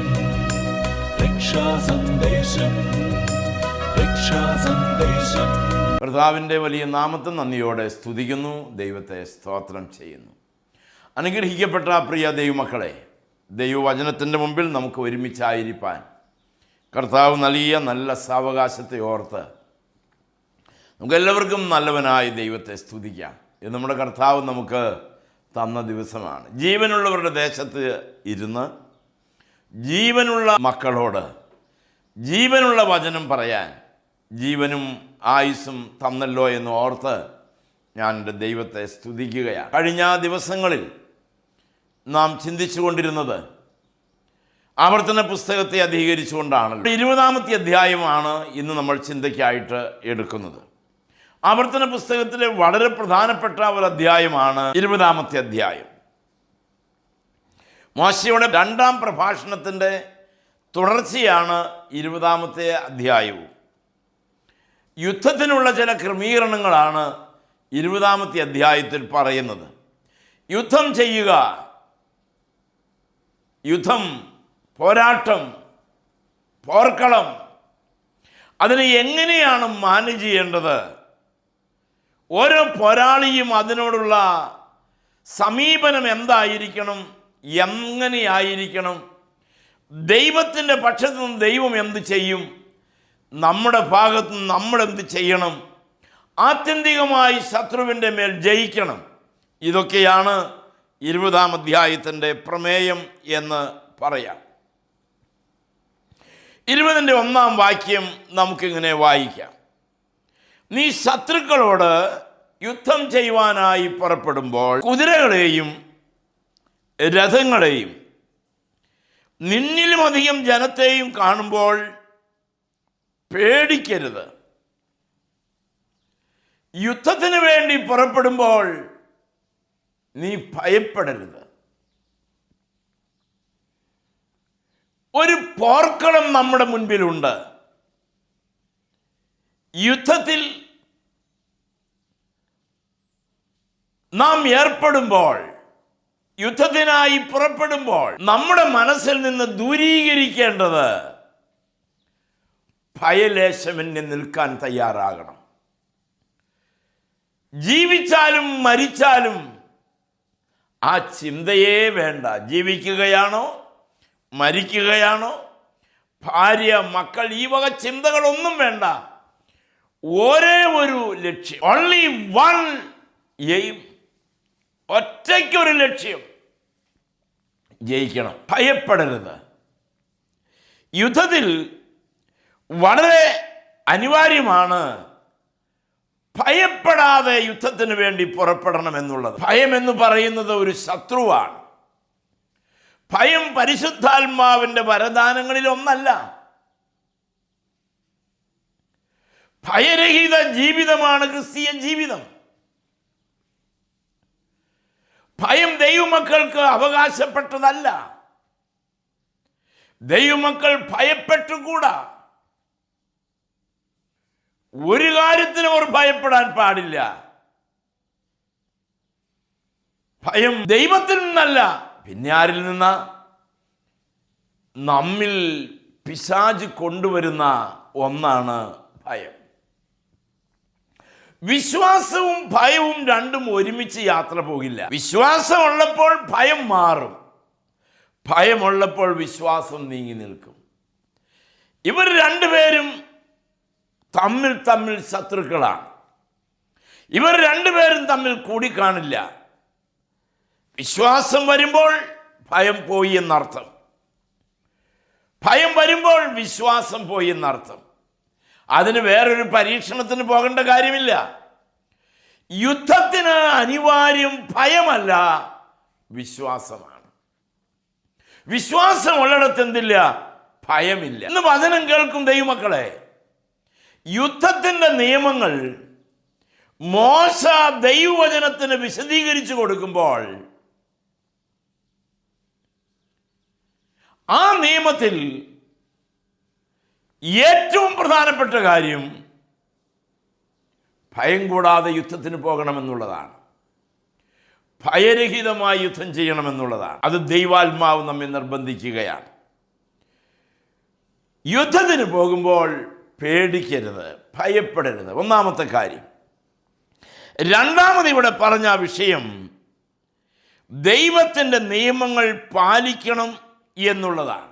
Speaker 1: രക്ഷാ സന്ദേശം രക്ഷാ സന്ദേശം.
Speaker 2: കർത്താവിൻ്റെ വലിയ നാമത്തിൽ നന്ദിയോടെ സ്തുതിക്കുന്നു, ദൈവത്തെ സ്തോത്രം ചെയ്യുന്നു. അനുഗ്രഹിക്കപ്പെട്ട പ്രിയ ദൈവമക്കളെ, ദൈവവചനത്തിൻ്റെ മുമ്പിൽ നമുക്ക് ഒരുമിച്ചായിരിക്കാൻ കർത്താവ് നൽകിയ നല്ല സാവകാശത്തെ ഓർത്ത് നമുക്കെല്ലാവർക്കും നല്ലവനായ ദൈവത്തെ സ്തുതിക്കാം. ഇത് നമ്മുടെ കർത്താവ് നമുക്ക് തന്ന ദിവസമാണ്. ജീവനുള്ളവരുടെ ദേശത്ത് ഇരുന്ന് ജീവനുള്ള മക്കളോട് ജീവനുള്ള വചനം പറയാൻ ജീവനും ആയുസ്സും തന്നല്ലോ എന്ന് ഓർത്ത് ഞാൻ എൻ്റെ ദൈവത്തെ സ്തുതിക്കുകയാണ്. കഴിഞ്ഞ ദിവസങ്ങളിൽ നാം ചിന്തിച്ചു കൊണ്ടിരുന്നത് ആവർത്തന പുസ്തകത്തെ അധികരിച്ചുകൊണ്ടാണല്ലോ. 20-ാമത്തെ അധ്യായമാണ് ഇന്ന് നമ്മൾ ചിന്തയ്ക്കായിട്ട് എടുക്കുന്നത്. ആവർത്തന പുസ്തകത്തിലെ വളരെ പ്രധാനപ്പെട്ട ഒരു അധ്യായമാണ് 20-ാമത്തെ അധ്യായം. മോശയുടെ 2-ാം പ്രഭാഷണത്തിൻ്റെ തുടർച്ചയാണ് 20-ാമത്തെ അധ്യായവും. യുദ്ധത്തിനുള്ള ചില ക്രമീകരണങ്ങളാണ് 20-ാമത്തെ അധ്യായത്തിൽ പറയുന്നത്. യുദ്ധം ചെയ്യുക, യുദ്ധം, പോരാട്ടം, പോർക്കളം, അതിനെ എങ്ങനെയാണ് മാനേജ് ചെയ്യേണ്ടത്, ഓരോ പോരാളിയും അതിനോടുള്ള സമീപനം എന്തായിരിക്കണം, എങ്ങനെയായിരിക്കണം, ദൈവത്തിൻ്റെ പക്ഷത്തു നിന്ന് ദൈവം എന്ത് ചെയ്യും, നമ്മുടെ ഭാഗത്തു നിന്ന് നമ്മളെന്ത് ചെയ്യണം, ആത്യന്തികമായി ശത്രുവിൻ്റെ മേൽ ജയിക്കണം. ഇതൊക്കെയാണ് 20-ാം അധ്യായത്തിൻ്റെ പ്രമേയം എന്ന് പറയാം. 20-ന്റെ 1-ാം വാക്യം നമുക്കിങ്ങനെ വായിക്കാം. നീ ശത്രുക്കളോട് യുദ്ധം ചെയ്യുവാനായി പുറപ്പെടുമ്പോൾ കുതിരകളെയും രഥങ്ങളെയും നിന്നിലുമധികം ജനത്തെയും കാണുമ്പോൾ പേടിക്കരുത്. യുദ്ധത്തിന് വേണ്ടി പുറപ്പെടുമ്പോൾ നീ ഭയപ്പെടരുത്. ഒരു പോർക്കളം നമ്മുടെ മുൻപിലുണ്ട്. യുദ്ധത്തിൽ നാം ഏർപ്പെടുമ്പോൾ, യുദ്ധത്തിനായി പുറപ്പെടുമ്പോൾ നമ്മുടെ മനസ്സിൽ നിന്ന് ദൂരീകരിക്കേണ്ടത് ഭയലേശമെന്നെ നിൽക്കാൻ തയ്യാറാകണം. ജീവിച്ചാലും മരിച്ചാലും ആ ചിന്തയേ വേണ്ട. ജീവിക്കുകയാണോ മരിക്കുകയാണോ, ഭാര്യ, മക്കൾ, ഈ വക ചിന്തകളൊന്നും വേണ്ട. ഒരേ ഒരു ലക്ഷ്യം, ഓൺലി വൺ എയിം, ഒറ്റയ്ക്കൊരു ലക്ഷ്യം, ജയിക്കണം. ഭയപ്പെടരുത്. യുദ്ധത്തിൽ വളരെ അനിവാര്യമാണ് ഭയപ്പെടാതെ യുദ്ധത്തിന് വേണ്ടി പുറപ്പെടണം എന്നുള്ളത്. ഭയം എന്ന് പറയുന്നത് ഒരു ശത്രുവാണ്. ഭയം പരിശുദ്ധാത്മാവിൻ്റെ വരദാനങ്ങളിൽ ഒന്നല്ല. ഭയരഹിത ജീവിതമാണ് ക്രിസ്തീയ ജീവിതം. ഭയം ദൈവമക്കൾക്ക് അവകാശപ്പെട്ടതല്ല. ദൈവമക്കൾ ഭയപ്പെട്ടുകൂടാ. ഒരു കാര്യത്തിനും അവർ ഭയപ്പെടാൻ പാടില്ല. ഭയം ദൈവത്തിൽ നിന്നല്ല, പിന്നെ ആരിൽ നിന്നാ? നമ്മിൽ പിശാച് കൊണ്ടുവരുന്ന ഒന്നാണ് ഭയം. വിശ്വാസവും ഭയവും രണ്ടും ഒരുമിച്ച് യാത്ര പോകില്ല. വിശ്വാസമുള്ളപ്പോൾ ഭയം മാറും, ഭയമുള്ളപ്പോൾ വിശ്വാസം നീങ്ങി നിൽക്കും. ഇവർ രണ്ടുപേരും തമ്മിൽ ശത്രുക്കളാണ്. ഇവർ രണ്ടുപേരും തമ്മിൽ കൂടിക്കാണില്ല. വിശ്വാസം വരുമ്പോൾ ഭയം പോയി എന്നർത്ഥം, ഭയം വരുമ്പോൾ വിശ്വാസം പോയി എന്നർത്ഥം. അതിന് വേറൊരു പരീക്ഷണത്തിന് പോകേണ്ട കാര്യമില്ല. യുദ്ധത്തിന് അനിവാര്യം ഭയമല്ല, വിശ്വാസമാണ്. വിശ്വാസമുള്ളിടത്ത് എന്തില്ല? ഭയമില്ല. ഇന്ന് വചനം കേൾക്കും ദൈവമക്കളെ, യുദ്ധത്തിൻ്റെ നിയമങ്ങൾ മോശ ദൈവവചനത്തിന് വിശദീകരിച്ചു കൊടുക്കുമ്പോൾ ആ നിയമത്തിൽ ഏറ്റവും പ്രധാനപ്പെട്ട കാര്യം ഭയം കൂടാതെ യുദ്ധത്തിന് പോകണമെന്നുള്ളതാണ്. ഭയരഹിതമായി യുദ്ധം ചെയ്യണമെന്നുള്ളതാണ്. അത് ദൈവാത്മാവ് നമ്മെ നിർബന്ധിക്കുകയാണ്. യുദ്ധത്തിന് പോകുമ്പോൾ പേടിക്കരുത്, ഭയപ്പെടരുത്. ഒന്നാമത്തെ കാര്യം. രണ്ടാമത് ഇവിടെ പറഞ്ഞ വിഷയം ദൈവത്തിൻ്റെ നിയമങ്ങൾ പാലിക്കണം എന്നുള്ളതാണ്.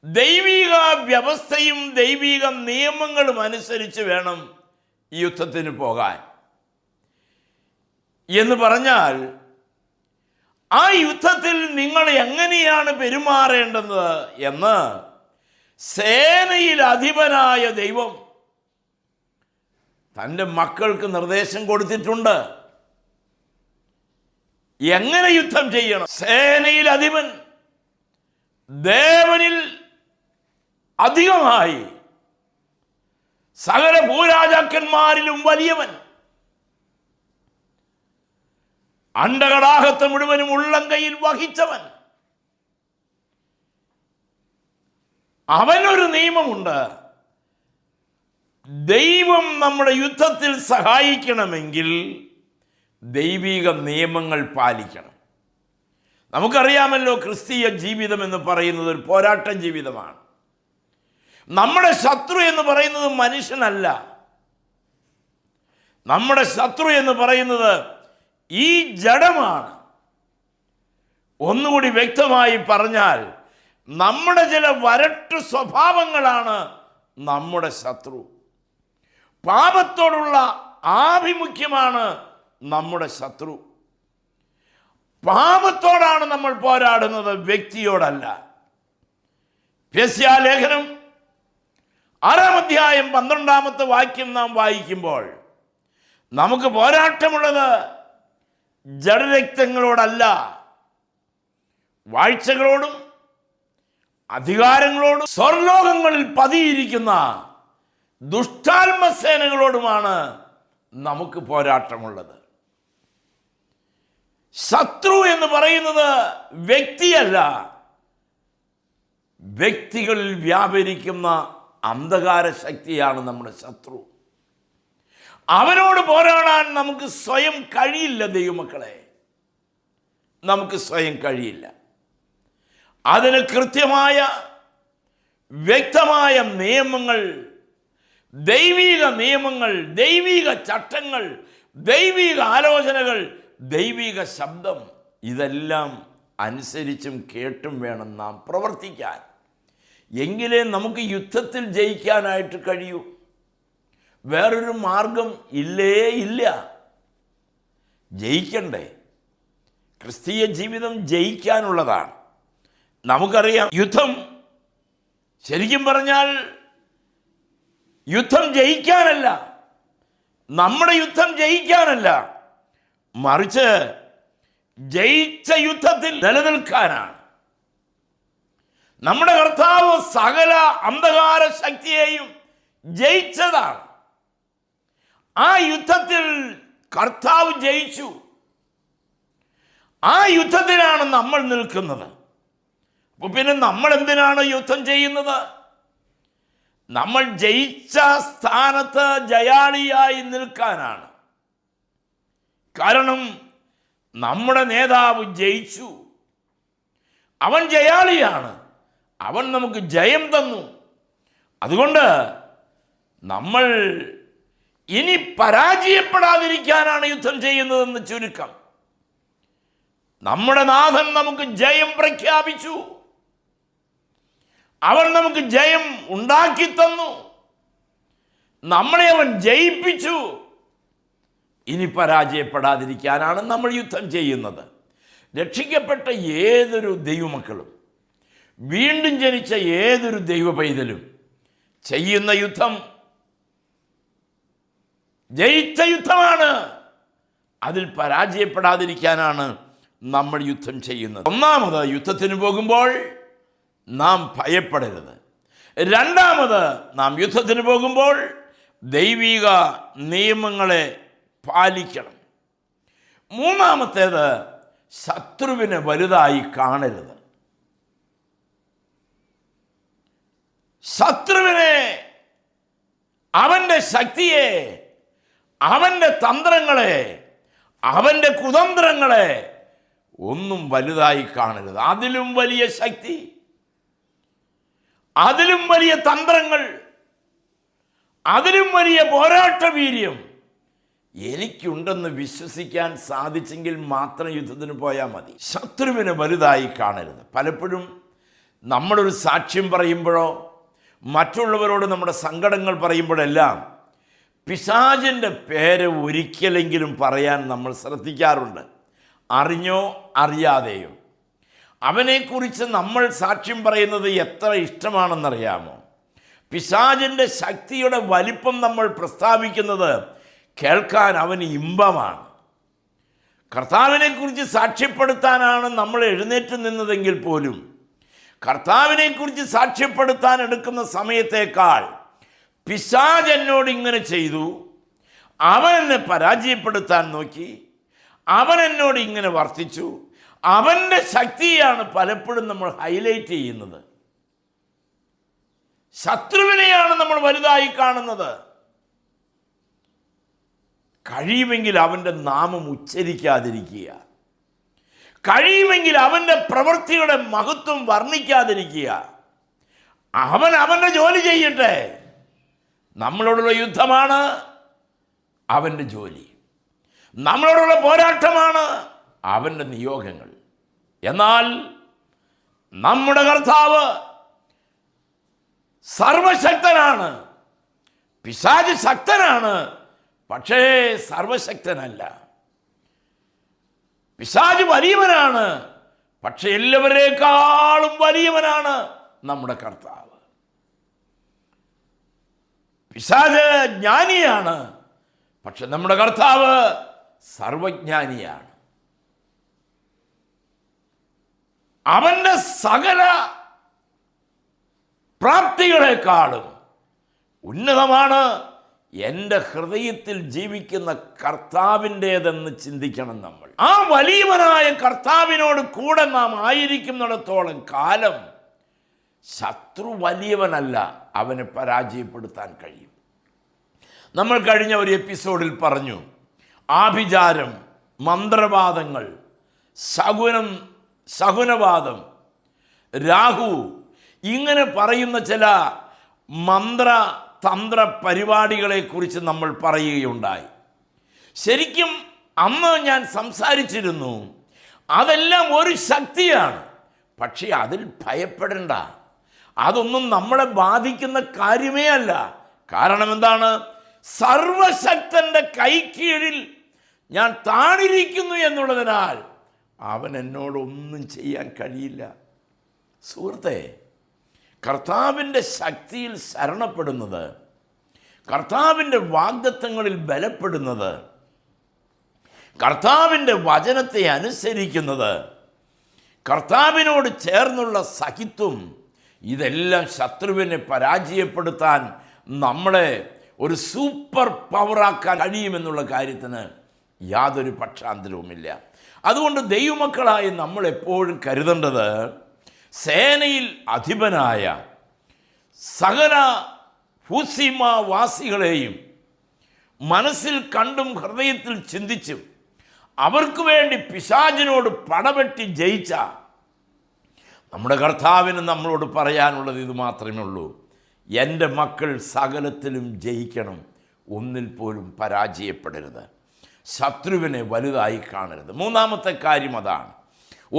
Speaker 2: ദൈവിക വ്യവസ്ഥയും ദൈവിക നിയമങ്ങളും അനുസരിച്ച് വേണം യുദ്ധത്തിന് പോകാൻ. എന്ന് പറഞ്ഞാൽ ആ യുദ്ധത്തിൽ നിങ്ങൾ എങ്ങനെയാണ് പെരുമാറേണ്ടത് എന്ന് സേനയിൽ അധിപനായ ദൈവം തൻ്റെ മക്കൾക്ക് നിർദ്ദേശം കൊടുത്തിട്ടുണ്ട്. എങ്ങനെ യുദ്ധം ചെയ്യണം? സേനയിൽ അധിപൻ, ദേവനിൽ അധികമായി, സകല ഭൂരാജാക്കന്മാരിലും വലിയവൻ, അണ്ടകടാഹത്തെ മുഴുവനും ഉള്ളം കയ്യിൽ വഹിച്ചവൻ, അവനൊരു നിയമമുണ്ട്. ദൈവം നമ്മുടെ യുദ്ധത്തിൽ സഹായിക്കണമെങ്കിൽ ദൈവിക നിയമങ്ങൾ പാലിക്കണം. നമുക്കറിയാമല്ലോ, ക്രിസ്തീയ ജീവിതം എന്ന് പറയുന്നത് ഒരു പോരാട്ട ജീവിതമാണ്. നമ്മുടെ ശത്രു എന്ന് പറയുന്നത് മനുഷ്യനല്ല. നമ്മുടെ ശത്രു എന്ന് പറയുന്നത് ഈ ജഡമാണ്. ഒന്നുകൂടി വ്യക്തമായി പറഞ്ഞാൽ, നമ്മുടെ ചില വരട്ടു സ്വഭാവങ്ങളാണ് നമ്മുടെ ശത്രു. പാപത്തോടുള്ള ആഭിമുഖ്യമാണ് നമ്മുടെ ശത്രു. പാപത്തോടാണ് നമ്മൾ പോരാടുന്നത്, വ്യക്തിയോടല്ല. ലേഖനം 6-ാം അധ്യായം 12-ാമത്തെ വാക്യം നാം വായിക്കുമ്പോൾ നമുക്ക് പോരാട്ടമുള്ളത് ജഡരക്തങ്ങളോടല്ല, വാഴ്ചകളോടും അധികാരങ്ങളോടും സ്വർലോകങ്ങളിൽ പതിയിരിക്കുന്ന ദുഷ്ടാത്മസേനകളോടുമാണ് നമുക്ക് പോരാട്ടമുള്ളത്. ശത്രു എന്ന് പറയുന്നത് വ്യക്തിയല്ല, വ്യക്തികളിൽ വ്യാപരിക്കുന്ന അന്ധകാര ശക്തിയാണ് നമ്മുടെ ശത്രു. അവനോട് പോരാടാൻ നമുക്ക് സ്വയം കഴിയില്ല. ദൈവമക്കളെ, നമുക്ക് സ്വയം കഴിയില്ല. അതിന് കൃത്യമായ വ്യക്തമായ നിയമങ്ങൾ, ദൈവിക നിയമങ്ങൾ, ദൈവിക ചട്ടങ്ങൾ, ദൈവിക ആലോചനകൾ, ദൈവിക ശബ്ദം, ഇതെല്ലാം അനുസരിച്ചും കേട്ടും വേണം നാം പ്രവർത്തിക്കാൻ. എങ്കിലേ നമുക്ക് യുദ്ധത്തിൽ ജയിക്കാനായിട്ട് കഴിയൂ. വേറൊരു മാർഗം ഇല്ല. ജയിക്കണ്ടേ? ക്രിസ്തീയ ജീവിതം ജയിക്കാനുള്ളതാണ്. നമുക്കറിയാം, യുദ്ധം ശരിക്കും പറഞ്ഞാൽ യുദ്ധം ജയിക്കാനല്ല, നമ്മുടെ യുദ്ധം ജയിക്കാനല്ല, മറിച്ച് ജയിച്ച യുദ്ധത്തിൽ നിലനിൽക്കാനാണ്. നമ്മുടെ കർത്താവ് സകല അന്ധകാര ശക്തിയെയും ജയിച്ചതാണ്. ആ യുദ്ധത്തിൽ കർത്താവ് ജയിച്ചു. ആ യുദ്ധത്തിലാണ് നമ്മൾ നിൽക്കുന്നത്. അപ്പോൾ പിന്നെ നമ്മൾ എന്തിനാണ് യുദ്ധം ചെയ്യുന്നത്? നമ്മൾ ജയിച്ച സ്ഥാനത്ത് ജയാളിയായി നിൽക്കാനാണ്. കാരണം നമ്മുടെ നേതാവ് ജയിച്ചു. അവൻ ജയാളിയാണ്. അവൻ നമുക്ക് ജയം തന്നു. അതുകൊണ്ട് നമ്മൾ ഇനി പരാജയപ്പെടാതിരിക്കാനാണ് യുദ്ധം ചെയ്യുന്നതെന്ന് ചുരുക്കം. നമ്മുടെ നാഥൻ നമുക്ക് ജയം പ്രഖ്യാപിച്ചു. അവൻ നമുക്ക് ജയം ഉണ്ടാക്കി തന്നു. നമ്മളെ അവൻ ജയിപ്പിച്ചു. ഇനി പരാജയപ്പെടാതിരിക്കാനാണ് നമ്മൾ യുദ്ധം ചെയ്യുന്നത്. രക്ഷിക്കപ്പെട്ട ഏതൊരു ദൈവമക്കളും, വീണ്ടും ജനിച്ച ഏതൊരു ദൈവ പൈതലും ചെയ്യുന്ന യുദ്ധം ജയിച്ച യുദ്ധമാണ്. അതിൽ പരാജയപ്പെടാതിരിക്കാനാണ് നമ്മൾ യുദ്ധം ചെയ്യുന്നത്. ഒന്നാമത്, യുദ്ധത്തിന് പോകുമ്പോൾ നാം ഭയപ്പെടരുത്. രണ്ടാമത്, നാം യുദ്ധത്തിന് പോകുമ്പോൾ ദൈവിക നിയമങ്ങളെ പാലിക്കണം. മൂന്നാമത്തേത്, ശത്രുവിനെ വലുതായി കാണരുത്. ശത്രുവിനെ, അവൻ്റെ ശക്തിയെ, അവൻ്റെ തന്ത്രങ്ങളെ, അവൻ്റെ കുതന്ത്രങ്ങളെ ഒന്നും വലുതായി കാണരുത്. അതിലും വലിയ ശക്തി, അതിലും വലിയ തന്ത്രങ്ങൾ, അതിലും വലിയ പോരാട്ട വീര്യം എനിക്കുണ്ടെന്ന് വിശ്വസിക്കാൻ സാധിച്ചെങ്കിൽ മാത്രം യുദ്ധത്തിന് പോയാൽ മതി. ശത്രുവിനെ വലുതായി കാണരുത്. പലപ്പോഴും നമ്മളൊരു സാക്ഷ്യം പറയുമ്പോഴോ മറ്റുള്ളവരോട് നമ്മുടെ സങ്കടങ്ങൾ പറയുമ്പോഴെല്ലാം പിശാചിൻ്റെ പേര് ഒരിക്കലെങ്കിലും പറയാൻ നമ്മൾ ശ്രദ്ധിക്കാറുണ്ട്, അറിഞ്ഞോ അറിയാതെയോ. അവനെക്കുറിച്ച് നമ്മൾ സാക്ഷ്യം പറയുന്നത് എത്ര ഇഷ്ടമാണെന്നറിയാമോ? പിശാചിൻ്റെ ശക്തിയുടെ വലിപ്പം നമ്മൾ പ്രസ്താവിക്കുന്നത് കേൾക്കാൻ അവന് ഇമ്പമാണ്. കർത്താവിനെക്കുറിച്ച് സാക്ഷ്യപ്പെടുത്താനാണ് നമ്മൾ എഴുന്നേറ്റ് നിന്നതെങ്കിൽ പോലും കർത്താവിനെക്കുറിച്ച് സാക്ഷ്യപ്പെടുത്താൻ എടുക്കുന്ന സമയത്തേക്കാൾ പിശാച് എന്നോട് ഇങ്ങനെ ചെയ്തു, അവൻ എന്നെ പരാജയപ്പെടുത്താൻ നോക്കി, അവൻ എന്നോട് ഇങ്ങനെ വർത്തിച്ചു, അവൻ്റെ ശക്തിയാണ് പലപ്പോഴും നമ്മൾ ഹൈലൈറ്റ് ചെയ്യുന്നത്. ശത്രുവിനെയാണ് നമ്മൾ വലുതായി കാണുന്നത്. കഴിയുമെങ്കിൽ അവൻ്റെ നാമം ഉച്ചരിക്കാതിരിക്കുക, കഴിയുമെങ്കിൽ അവൻ്റെ പ്രവൃത്തിയുടെ മഹത്വം വർണ്ണിക്കാതിരിക്കുക. അവൻ അവൻ്റെ ജോലി ചെയ്യട്ടെ. നമ്മളോടുള്ള യുദ്ധമാണ് അവൻ്റെ ജോലി, നമ്മളോടുള്ള പോരാട്ടമാണ് അവൻ്റെ നിയോഗങ്ങൾ. എന്നാൽ നമ്മുടെ കർത്താവ് സർവശക്തനാണ്. പിശാച് ശക്തനാണ്, പക്ഷേ സർവശക്തനല്ല. പിശാച് വലിയവനാണ്, പക്ഷെ എല്ലാവരേക്കാളും വലിയവനാണ് നമ്മുടെ കർത്താവ്. പിശാച് ജ്ഞാനിയാണ്, പക്ഷെ നമ്മുടെ കർത്താവ് സർവജ്ഞാനിയാണ്. അവൻ്റെ സകല പ്രാപ്തികളെക്കാളും ഉന്നതമാണ് എൻ്റെ ഹൃദയത്തിൽ ജീവിക്കുന്ന കർത്താവിൻ്റേതെന്ന് ചിന്തിക്കണം നമ്മൾ. ആ വലിയവനായ കർത്താവിനോട് കൂടെ നാം ആയിരിക്കുന്നിടത്തോളം കാലം ശത്രു വലിയവനല്ല, അവനെ പരാജയപ്പെടുത്താൻ കഴിയും. നമ്മൾ കഴിഞ്ഞ ഒരു എപ്പിസോഡിൽ പറഞ്ഞു, ആഭിചാരം, മന്ത്രവാദങ്ങൾ, ശകുനവാദം, രാഹു, ഇങ്ങനെ പറയുന്ന ചില തന്ത്ര പരിപാടികളെക്കുറിച്ച് നമ്മൾ പറയുകയുണ്ടായി. ശരിക്കും അന്ന് ഞാൻ സംസാരിച്ചിരുന്നു, അതെല്ലാം ഒരു ശക്തിയാണ്, പക്ഷേ അതിൽ ഭയപ്പെടേണ്ട. അതൊന്നും നമ്മളെ ബാധിക്കുന്ന കാര്യമേ അല്ല. കാരണം എന്താണ്? സർവശക്തന്റെ കൈക്കീഴിൽ ഞാൻ താണിരിക്കുന്നു എന്നുള്ളതിനാൽ അവൻ എന്നോടൊന്നും ചെയ്യാൻ കഴിയില്ല. സുഹൃത്തെ, കർത്താവിൻ്റെ ശക്തിയിൽ ശരണപ്പെടുന്നത്, കർത്താവിൻ്റെ വാഗ്ദത്തങ്ങളിൽ ബലപ്പെടുന്നത്, കർത്താവിൻ്റെ വചനത്തെ അനുസരിക്കുന്നത്, കർത്താവിനോട് ചേർന്നുള്ള സഹിത്വം, ഇതെല്ലാം ശത്രുവിനെ പരാജയപ്പെടുത്താൻ നമ്മളെ ഒരു സൂപ്പർ പവറാക്കാൻ കഴിയുമെന്നുള്ള കാര്യത്തിന് യാതൊരു പക്ഷാന്തരവുമില്ല. അതുകൊണ്ട് ദൈവമക്കളായി നമ്മൾ എപ്പോഴും കരുതേണ്ടത്, സേനയിൽ അധിപനായ സകല ഭൂസീമാവാസികളെയും മനസ്സിൽ കണ്ടും ഹൃദയത്തിൽ ചിന്തിച്ചും അവർക്ക് വേണ്ടി പിശാചിനോട് പടവെട്ടി ജയിച്ച നമ്മുടെ കർത്താവിന് നമ്മളോട് പറയാനുള്ളത് ഇത് മാത്രമേ ഉള്ളൂ: എൻ്റെ മക്കൾ സകലത്തിലും ജയിക്കണം, ഒന്നിൽ പോലും പരാജയപ്പെടരുത്, ശത്രുവിനെ വലുതായി കാണരുത്. മൂന്നാമത്തെ കാര്യം അതാണ്.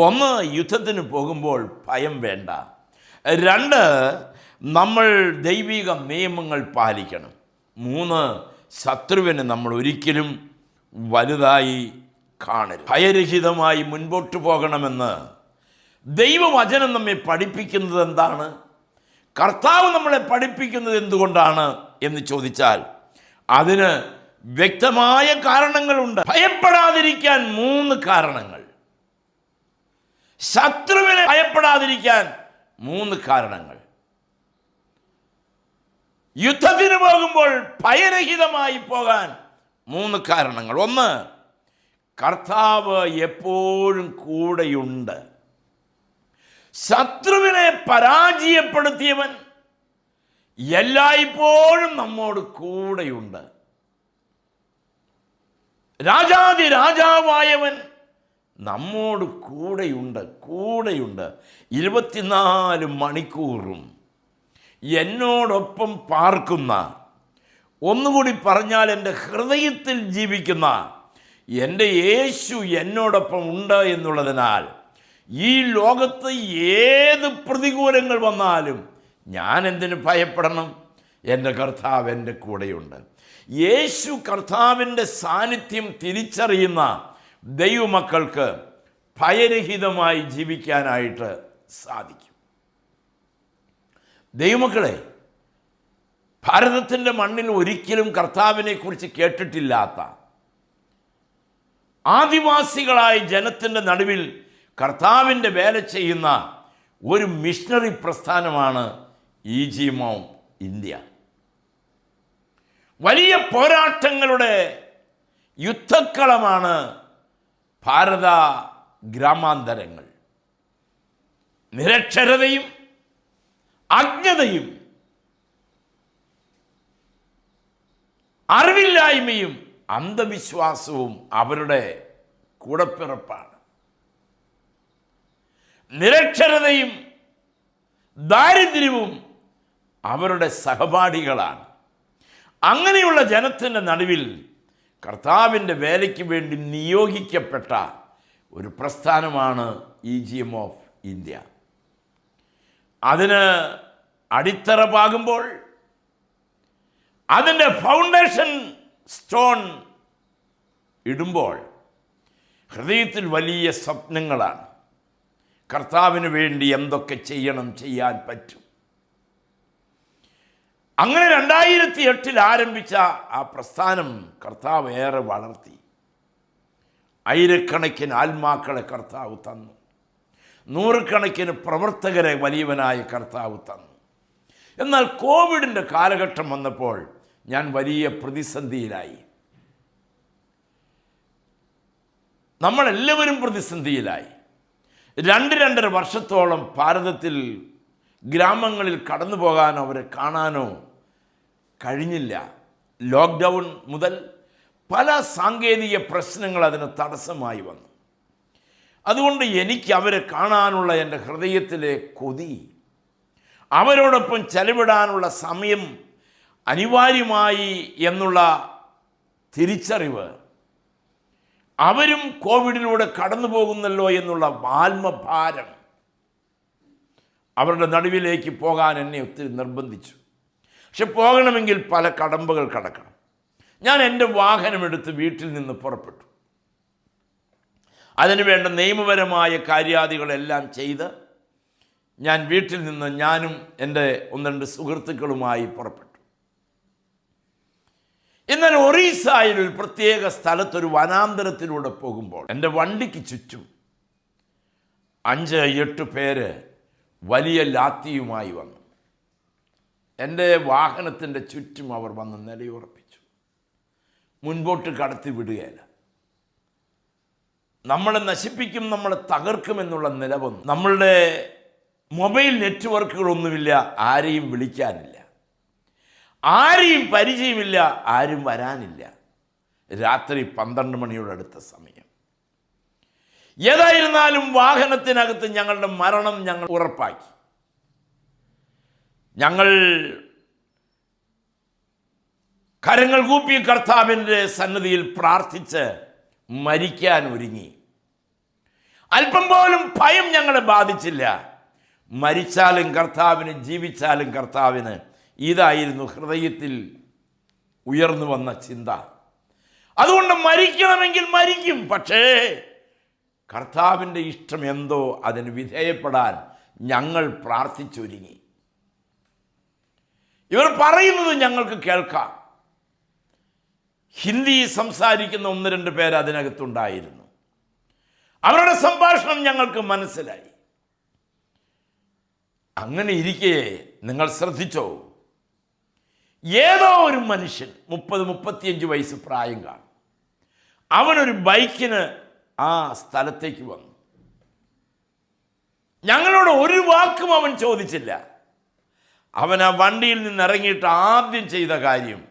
Speaker 2: ഒന്ന്, യുദ്ധത്തിന് പോകുമ്പോൾ ഭയം വേണ്ട. രണ്ട്, നമ്മൾ ദൈവിക നിയമങ്ങൾ പാലിക്കണം. മൂന്ന്, ശത്രുവിനെ നമ്മൾ ഒരിക്കലും വലുതായി കാണരുത്. ഭയരഹിതമായി മുൻപോട്ട് പോകണമെന്ന് ദൈവവചനം നമ്മെ പഠിപ്പിക്കുന്നത് എന്താണ്? കർത്താവ് നമ്മളെ പഠിപ്പിക്കുന്നത് എന്തുകൊണ്ടാണ് എന്ന് ചോദിച്ചാൽ അതിന് വ്യക്തമായ കാരണങ്ങളുണ്ട്. ഭയപ്പെടാതിരിക്കാൻ 3 കാരണങ്ങൾ. ശത്രുവിനെ ഭയപ്പെടാതിരിക്കാൻ 3 കാരണങ്ങൾ. യുദ്ധത്തിന് പോകുമ്പോൾ ഭയരഹിതമായി പോകാൻ 3 കാരണങ്ങൾ. 1, കർത്താവ് എപ്പോഴും കൂടെയുണ്ട്. ശത്രുവിനെ പരാജയപ്പെടുത്തിയവൻ എല്ലായ്പ്പോഴും നമ്മോട് കൂടെയുണ്ട്. രാജാതി രാജാവായവൻ നമ്മോട് കൂടെയുണ്ട്. 24 മണിക്കൂറും എന്നോടൊപ്പം പാർക്കുന്ന, ഒന്നുകൂടി പറഞ്ഞാൽ എൻ്റെ ഹൃദയത്തിൽ ജീവിക്കുന്ന എൻ്റെ യേശു എന്നോടൊപ്പം ഉണ്ട് എന്നുള്ളതിനാൽ ഈ ലോകത്ത് ഏത് പ്രതികൂലങ്ങൾ വന്നാലും ഞാൻ എന്തിനു ഭയപ്പെടണം? എൻ്റെ കർത്താവ് എൻ്റെ കൂടെയുണ്ട്. യേശു കർത്താവിൻ്റെ സാന്നിധ്യം തിരിച്ചറിയുന്ന ദൈവമക്കൾക്ക് ഭയരഹിതമായി ജീവിക്കാനായിട്ട് സാധിക്കും. ദൈവമക്കളെ, ഭാരതത്തിൻ്റെ മണ്ണിൽ ഒരിക്കലും കർത്താവിനെ കുറിച്ച് കേട്ടിട്ടില്ലാത്ത ആദിവാസികളായ ജനത്തിൻ്റെ നടുവിൽ കർത്താവിൻ്റെ വേല ചെയ്യുന്ന ഒരു മിഷണറി പ്രസ്ഥാനമാണ് ഈജിമോ ഇന്ത്യ. വലിയ പോരാട്ടങ്ങളുടെ യുദ്ധക്കളമാണ് ഭാരത ഗ്രാമാന്തരങ്ങൾ. നിരക്ഷരതയും അജ്ഞതയും അറിവില്ലായ്മയും അന്ധവിശ്വാസവും അവരുടെ കൂടപ്പിറപ്പാണ്. നിരക്ഷരതയും ദാരിദ്ര്യവും അവരുടെ സഹപാഠികളാണ്. അങ്ങനെയുള്ള ജനത്തിൻ്റെ നടുവിൽ കർത്താവിൻ്റെ വേലയ്ക്ക് വേണ്ടി നിയോഗിക്കപ്പെട്ട ഒരു പ്രസ്ഥാനമാണ് ഈജിമോ ഇന്ത്യ. അതിന് അടിത്തറ പാകുമ്പോൾ, അതിൻ്റെ ഫൗണ്ടേഷൻ സ്റ്റോൺ ഇടുമ്പോൾ ഹൃദയത്തിൽ വലിയ സ്വപ്നങ്ങളാണ്. കർത്താവിന് വേണ്ടി എന്തൊക്കെ ചെയ്യാൻ പറ്റും. അങ്ങനെ 2008 ആരംഭിച്ച ആ പ്രസ്ഥാനം കർത്താവ് ഏറെ വളർത്തി. ആയിരക്കണക്കിന് ആത്മാക്കളെ കർത്താവ് തന്നു. 100 കണക്കിന് പ്രവർത്തകരെ വലിയവനായ കർത്താവ് തന്നു. എന്നാൽ കോവിഡിൻ്റെ കാലഘട്ടം വന്നപ്പോൾ ഞാൻ വലിയ പ്രതിസന്ധിയിലായി. നമ്മളെല്ലാവരും പ്രതിസന്ധിയിലായി. 2-2.5 വർഷത്തോളം ഭാരതത്തിൽ ഗ്രാമങ്ങളിൽ കടന്നു പോകാനോ അവരെ കാണാനോ കഴിഞ്ഞില്ല. ലോക്ക്ഡൗൺ മുതൽ പല സാങ്കേതിക പ്രശ്നങ്ങൾ അതിന് തടസ്സമായി വന്നു. അതുകൊണ്ട് എനിക്ക് അവരെ കാണാനുള്ള എൻ്റെ ഹൃദയത്തിലെ കൊതി, അവരോടൊപ്പം ചെലവിടാനുള്ള സമയം അനിവാര്യമായി എന്നുള്ള തിരിച്ചറിവ്, അവരും കോവിഡിലൂടെ കടന്നു പോകുന്നല്ലോ എന്നുള്ള ആത്മഭാരം അവരുടെ നടുവിലേക്ക് പോകാൻ എന്നെ ഒത്തിരി നിർബന്ധിച്ചു. പക്ഷെ പോകണമെങ്കിൽ പല കടമ്പകൾ കടക്കണം. ഞാൻ എൻ്റെ വാഹനമെടുത്ത് വീട്ടിൽ നിന്ന് പുറപ്പെട്ടു. അതിനുവേണ്ട നിയമപരമായ കാര്യാദികളെല്ലാം ചെയ്ത് ഞാൻ വീട്ടിൽ നിന്ന് ഞാനും എൻ്റെ 1-2 സുഹൃത്തുക്കളുമായി പുറപ്പെട്ടു. എന്നാൽ ഒറീസയിൽ ഒരു പ്രത്യേക സ്ഥലത്തൊരു വനാന്തരത്തിലൂടെ പോകുമ്പോൾ എൻ്റെ വണ്ടിക്ക് ചുറ്റും 5-8 പേര് വലിയ ലാത്തിയുമായി വന്നു. എൻ്റെ വാഹനത്തിൻ്റെ ചുറ്റും അവർ വന്ന് നിലയുറപ്പിച്ചു. മുൻപോട്ട് കടത്തി വിടുകയില്ല. നമ്മളെ നശിപ്പിക്കും, നമ്മളെ തകർക്കുമെന്നുള്ള നില വന്നു. നമ്മളുടെ മൊബൈൽ നെറ്റ്വർക്കുകളൊന്നുമില്ല, ആരെയും വിളിക്കാനില്ല, ആരെയും പരിചയമില്ല, ആരും വരാനില്ല. രാത്രി 12 മണിയോട് അടുത്ത സമയം. ഏതായിരുന്നാലും വാഹനത്തിനകത്ത് ഞങ്ങളുടെ മരണം ഞങ്ങൾ ഉറപ്പാക്കി. ഞങ്ങൾ കരങ്ങൾ കൂപ്പി കർത്താവിൻ്റെ സന്നിധിയിൽ പ്രാർത്ഥിച്ച് മരിക്കാൻ ഒരുങ്ങി. അല്പം പോലും ഭയം ഞങ്ങളെ ബാധിച്ചില്ല. മരിച്ചാലും കർത്താവിന്, ജീവിച്ചാലും കർത്താവിന്. ഇതായിരുന്നു ഹൃദയത്തിൽ ഉയർന്നു വന്ന ചിന്ത. അതുകൊണ്ട് മരിക്കണമെങ്കിൽ മരിക്കും, പക്ഷേ കർത്താവിൻ്റെ ഇഷ്ടം എന്തോ അതിന് വിധേയപ്പെടാൻ ഞങ്ങൾ പ്രാർത്ഥിച്ചൊരുങ്ങി. ഇവർ പറയുന്നത് ഞങ്ങൾക്ക് കേൾക്കാം. ഹിന്ദി സംസാരിക്കുന്ന 1-2 പേർ അതിനകത്തുണ്ടായിരുന്നു. അവരുടെ സംഭാഷണം ഞങ്ങൾക്ക് മനസ്സിലായി. അങ്ങനെ ഇരിക്കെ നിങ്ങൾ ശ്രദ്ധിച്ചോ, ഏതോ ഒരു മനുഷ്യൻ 30-35 വയസ്സ് പ്രായം കാണും. അവനൊരു ബൈക്കിന് ആ സ്ഥലത്തേക്ക് വന്നു. ഞങ്ങളോട് ഒരു വാക്കും അവൻ ചോദിച്ചില്ല. അവൻ ആ വണ്ടിയിൽ നിന്ന് ഇറങ്ങിയിട്ട് ആദ്യം ചെയ്ത കാര്യം,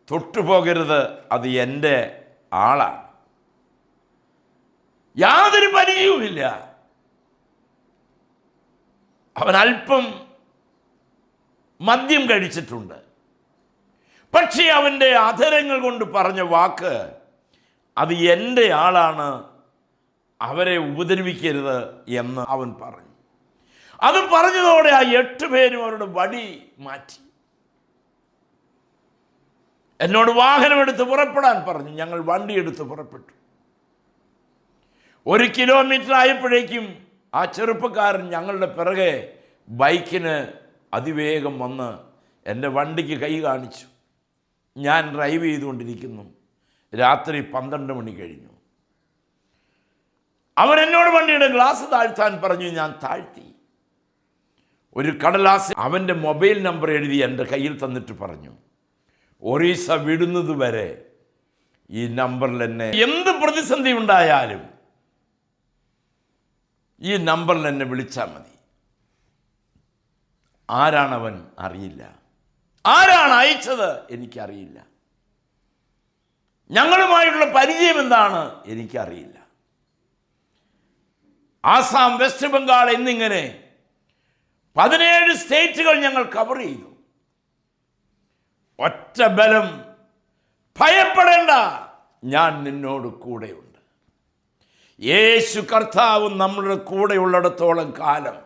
Speaker 2: തൊട്ടുപോകരുത്, അത് എൻ്റെ ആളാണ്. യാതൊരു പരിചയവുമില്ല. അവൻ അല്പം മദ്യം കഴിച്ചിട്ടുണ്ട്. പക്ഷേ അവൻ്റെ അധരങ്ങൾ കൊണ്ട് പറഞ്ഞ വാക്ക്, അത് എൻ്റെ ആളാണ്, അവരെ ഉപദ്രവിക്കരുത് എന്ന് അവൻ പറഞ്ഞു. അത് പറഞ്ഞതോടെ ആ 8 പേരും അവരുടെ വടി മാറ്റി. എന്നോട് വാഹനമെടുത്ത് പുറപ്പെടാൻ പറഞ്ഞു. ഞങ്ങൾ വണ്ടിയെടുത്ത് പുറപ്പെട്ടു. 1 കിലോമീറ്റർ ആയപ്പോഴേക്കും ആ ചെറുപ്പക്കാരൻ ഞങ്ങളുടെ പിറകെ ബൈക്കിന് അതിവേഗം വന്ന് എൻ്റെ വണ്ടിക്ക് കൈ കാണിച്ചു. ഞാൻ ഡ്രൈവ് ചെയ്തുകൊണ്ടിരിക്കുന്നു. രാത്രി 12 മണി കഴിഞ്ഞു. അവൻ എന്നോട് വണ്ടിയുടെ ഗ്ലാസ് താഴ്ത്താൻ പറഞ്ഞു. ഞാൻ താഴ്ത്തി. ഒരു കടലാസ് അവൻ്റെ മൊബൈൽ നമ്പർ എഴുതി എൻ്റെ കയ്യിൽ തന്നിട്ട് പറഞ്ഞു, ഒറീസ വിടുന്നത് വരെ ഈ നമ്പറിൽ എന്നെ, എന്ത് പ്രതിസന്ധി ഉണ്ടായാലും ഈ നമ്പറിൽ എന്നെ വിളിച്ചാൽ മതി. ആരാണവൻ അറിയില്ല. ആരാണ് അയച്ചത് എനിക്കറിയില്ല. ഞങ്ങളുമായുള്ള പരിചയം എന്താണ് എനിക്കറിയില്ല. ആസാം, വെസ്റ്റ് ബംഗാൾ എന്നിങ്ങനെ 17 സ്റ്റേറ്റുകൾ ഞങ്ങൾ കവർ ചെയ്തു. ഒറ്റ ബലം, ഭയപ്പെടേണ്ട, ഞാൻ നിന്നോട് കൂടെയുണ്ട്. യേശു കർത്താവ് നമ്മളുടെ കൂടെയുള്ളിടത്തോളം കാലം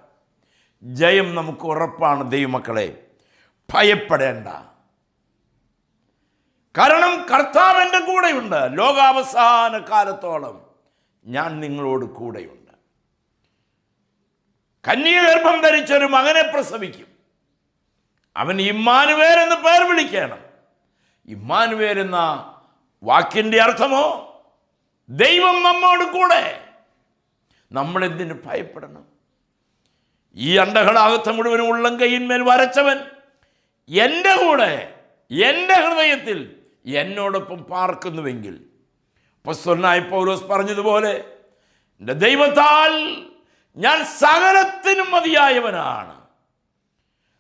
Speaker 2: ജയം നമുക്ക് ഉറപ്പാണ്. ദൈവമക്കളെ, ഭയപ്പെടേണ്ട. കാരണം കർത്താവ് എൻ്റെ കൂടെയുണ്ട്. ലോകാവസാന കാലത്തോളം ഞാൻ നിങ്ങളോട് കൂടെയുണ്ട്. കന്യഗർഭം ധരിച്ചൊരു മകനെ പ്രസവിക്കും. അവൻ ഇമ്മാനുവേൽ എന്ന് പേർ വിളിക്കണം. ഇമ്മാനുവേൽ എന്ന വാക്കിൻ്റെ അർത്ഥമോ ദൈവം നമ്മോട് കൂടെ. നമ്മളെന്തിന് ഭയപ്പെടണം? ഈ അണ്ടകളാകത്തെ മുഴുവനും ഉള്ളം കൈയിന്മേൽ വരച്ചവൻ എൻ്റെ കൂടെ, എൻ്റെ ഹൃദയത്തിൽ എന്നോടൊപ്പം പാർക്കുന്നുവെങ്കിൽ, അപ്പോസ്തലനായ പൗലോസ് പറഞ്ഞതുപോലെ, എൻ്റെ ദൈവത്താൽ ഞാൻ സകലത്തിനും മതിയായവനാണ്.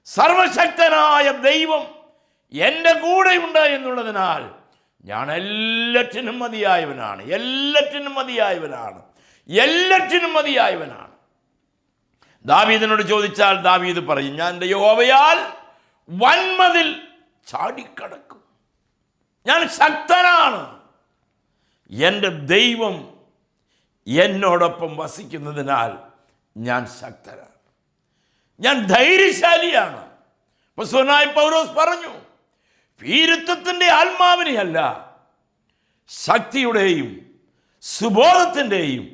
Speaker 2: സർവശക്തനായ ദൈവം എൻ്റെ കൂടെയുണ്ട് എന്നുള്ളതിനാൽ ഞാൻ എല്ലാറ്റിനും മതിയായവനാണ്. എല്ലാറ്റിനും മതിയായവനാണ്. എല്ലാറ്റിനും മതിയായവനാണ്. ദാവീദിനോട് ചോദിച്ചാൽ ദാവീദ് പറയും, ഞാൻ എൻ്റെ യഹോവയാൽ വൻമതിൽ ചാടിക്കടക്കും. ഞാൻ ശക്തനാണ്. എൻ്റെ ദൈവം എന്നോടൊപ്പം വസിക്കുന്നതിനാൽ ഞാൻ ശക്തനാണ്. ഞാൻ ധൈര്യശാലിയാണ്. അപ്പോസ്തലനായ പൗലോസ് പറഞ്ഞു, വീരത്വത്തിൻ്റെ ആത്മാവിനെയല്ല, ശക്തിയുടെയും സുബോധത്തിൻ്റെയും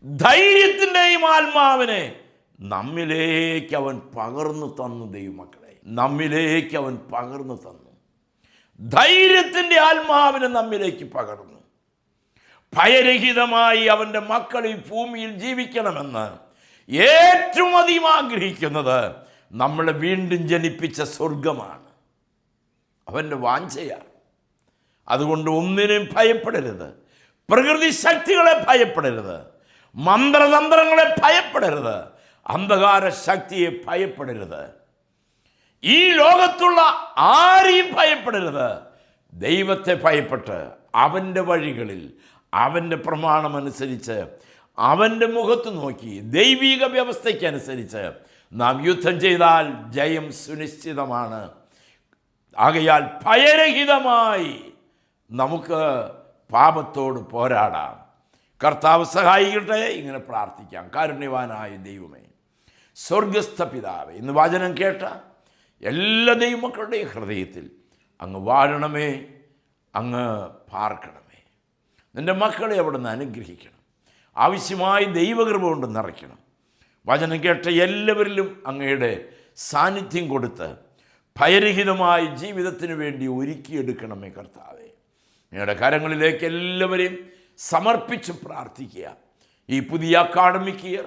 Speaker 2: ധൈര്യത്തിൻ്റെയും ആത്മാവിനെ നമ്മിലേക്ക് അവൻ പകർന്നു തന്നു. ദൈവമക്കളെ, നമ്മിലേക്ക് അവൻ പകർന്നു തന്നു. ധൈര്യത്തിൻ്റെ ആത്മാവിനെ നമ്മിലേക്ക് പകർന്നു. ഭയരഹിതമായി അവൻ്റെ മക്കൾ ഈ ഭൂമിയിൽ ജീവിക്കണമെന്ന് ഏറ്റവും അധികം ആഗ്രഹിക്കുന്നത് നമ്മളെ വീണ്ടും ജനിപ്പിച്ച സ്വർഗമാണ്. അവൻ്റെ വാഞ്ചയാണ്. അതുകൊണ്ട് ഒന്നിനും ഭയപ്പെടരുത്. പ്രകൃതി ശക്തികളെ ഭയപ്പെടരുത്. മന്ത്രതന്ത്രങ്ങളെ ഭയപ്പെടരുത്. അന്ധകാര ശക്തിയെ ഭയപ്പെടരുത്. ഈ ലോകത്തുള്ള ആരെയും ഭയപ്പെടരുത്. ദൈവത്തെ ഭയപ്പെട്ട് അവൻ്റെ വഴികളിൽ, അവൻ്റെ പ്രമാണമനുസരിച്ച്, അവൻ്റെ മുഖത്ത് നോക്കി, ദൈവിക വ്യവസ്ഥയ്ക്കനുസരിച്ച് നാം യുദ്ധം ചെയ്താൽ ജയം സുനിശ്ചിതമാണ്. ആകയാൽ ഭയരഹിതമായി നമുക്ക് പാപത്തോട് പോരാടാം. കർത്താവ് സഹായിക്കട്ടെ. ഇങ്ങനെ പ്രാർത്ഥിക്കാം. കാരുണ്യവാനായ ദൈവമേ, സ്വർഗസ്ഥ പിതാവേ, ഇന്ന് വചനം കേട്ട എല്ലാ ദൈവമക്കളുടെയും ഹൃദയത്തിൽ അങ്ങ് വാഴണമേ, അങ്ങ് പാർക്കണമേ. നിൻ്റെ മക്കളെ അവിടെ നിന്ന് അനുഗ്രഹിക്കണം. ആവശ്യമായി ദൈവകൃപ കൊണ്ട് നിറയ്ക്കണം. വചനം കേട്ട എല്ലാവരിലും അങ്ങയുടെ സാന്നിധ്യം കൊടുത്ത് ഭയരഹിതമായ ജീവിതത്തിന് വേണ്ടി ഒരുക്കിയെടുക്കണമേ കർത്താവേ. ഞങ്ങളുടെ കരങ്ങളിലേക്ക് എല്ലാവരെയും സമർപ്പിച്ച് പ്രാർത്ഥിക്കുക. ഈ പുതിയ അക്കാഡമിക് ഇയർ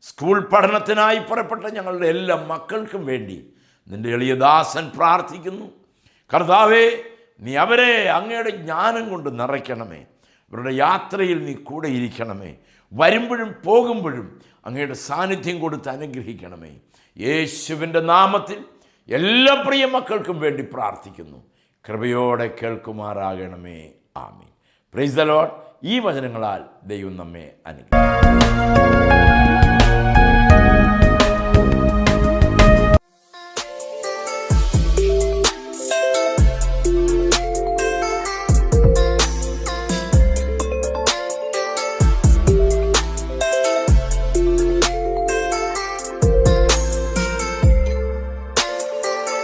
Speaker 2: സ്കൂൾ പഠനത്തിനായി പുറപ്പെട്ട ഞങ്ങളുടെ എല്ലാ മക്കൾക്കും വേണ്ടി നിൻ്റെ എളിയദാസൻ പ്രാർത്ഥിക്കുന്നു. കർത്താവേ, നീ അവരെ അങ്ങയുടെ ജ്ഞാനം കൊണ്ട് നിറയ്ക്കണമേ. അവരുടെ യാത്രയിൽ നീ കൂടെ ഇരിക്കണമേ. വരുമ്പോഴും പോകുമ്പോഴും അങ്ങയുടെ സാന്നിധ്യം കൊടുത്ത് അനുഗ്രഹിക്കണമേ. യേശുവിൻ്റെ നാമത്തിൽ എല്ലാ പ്രിയ മക്കൾക്കും വേണ്ടി പ്രാർത്ഥിക്കുന്നു. കൃപയോടെ കേൾക്കുമാറാകണമേ. ആമീൻ. Praise the Lord. ഈ വചനങ്ങളാൽ ദൈവം നമ്മെ അനുഗ്രഹിക്കും.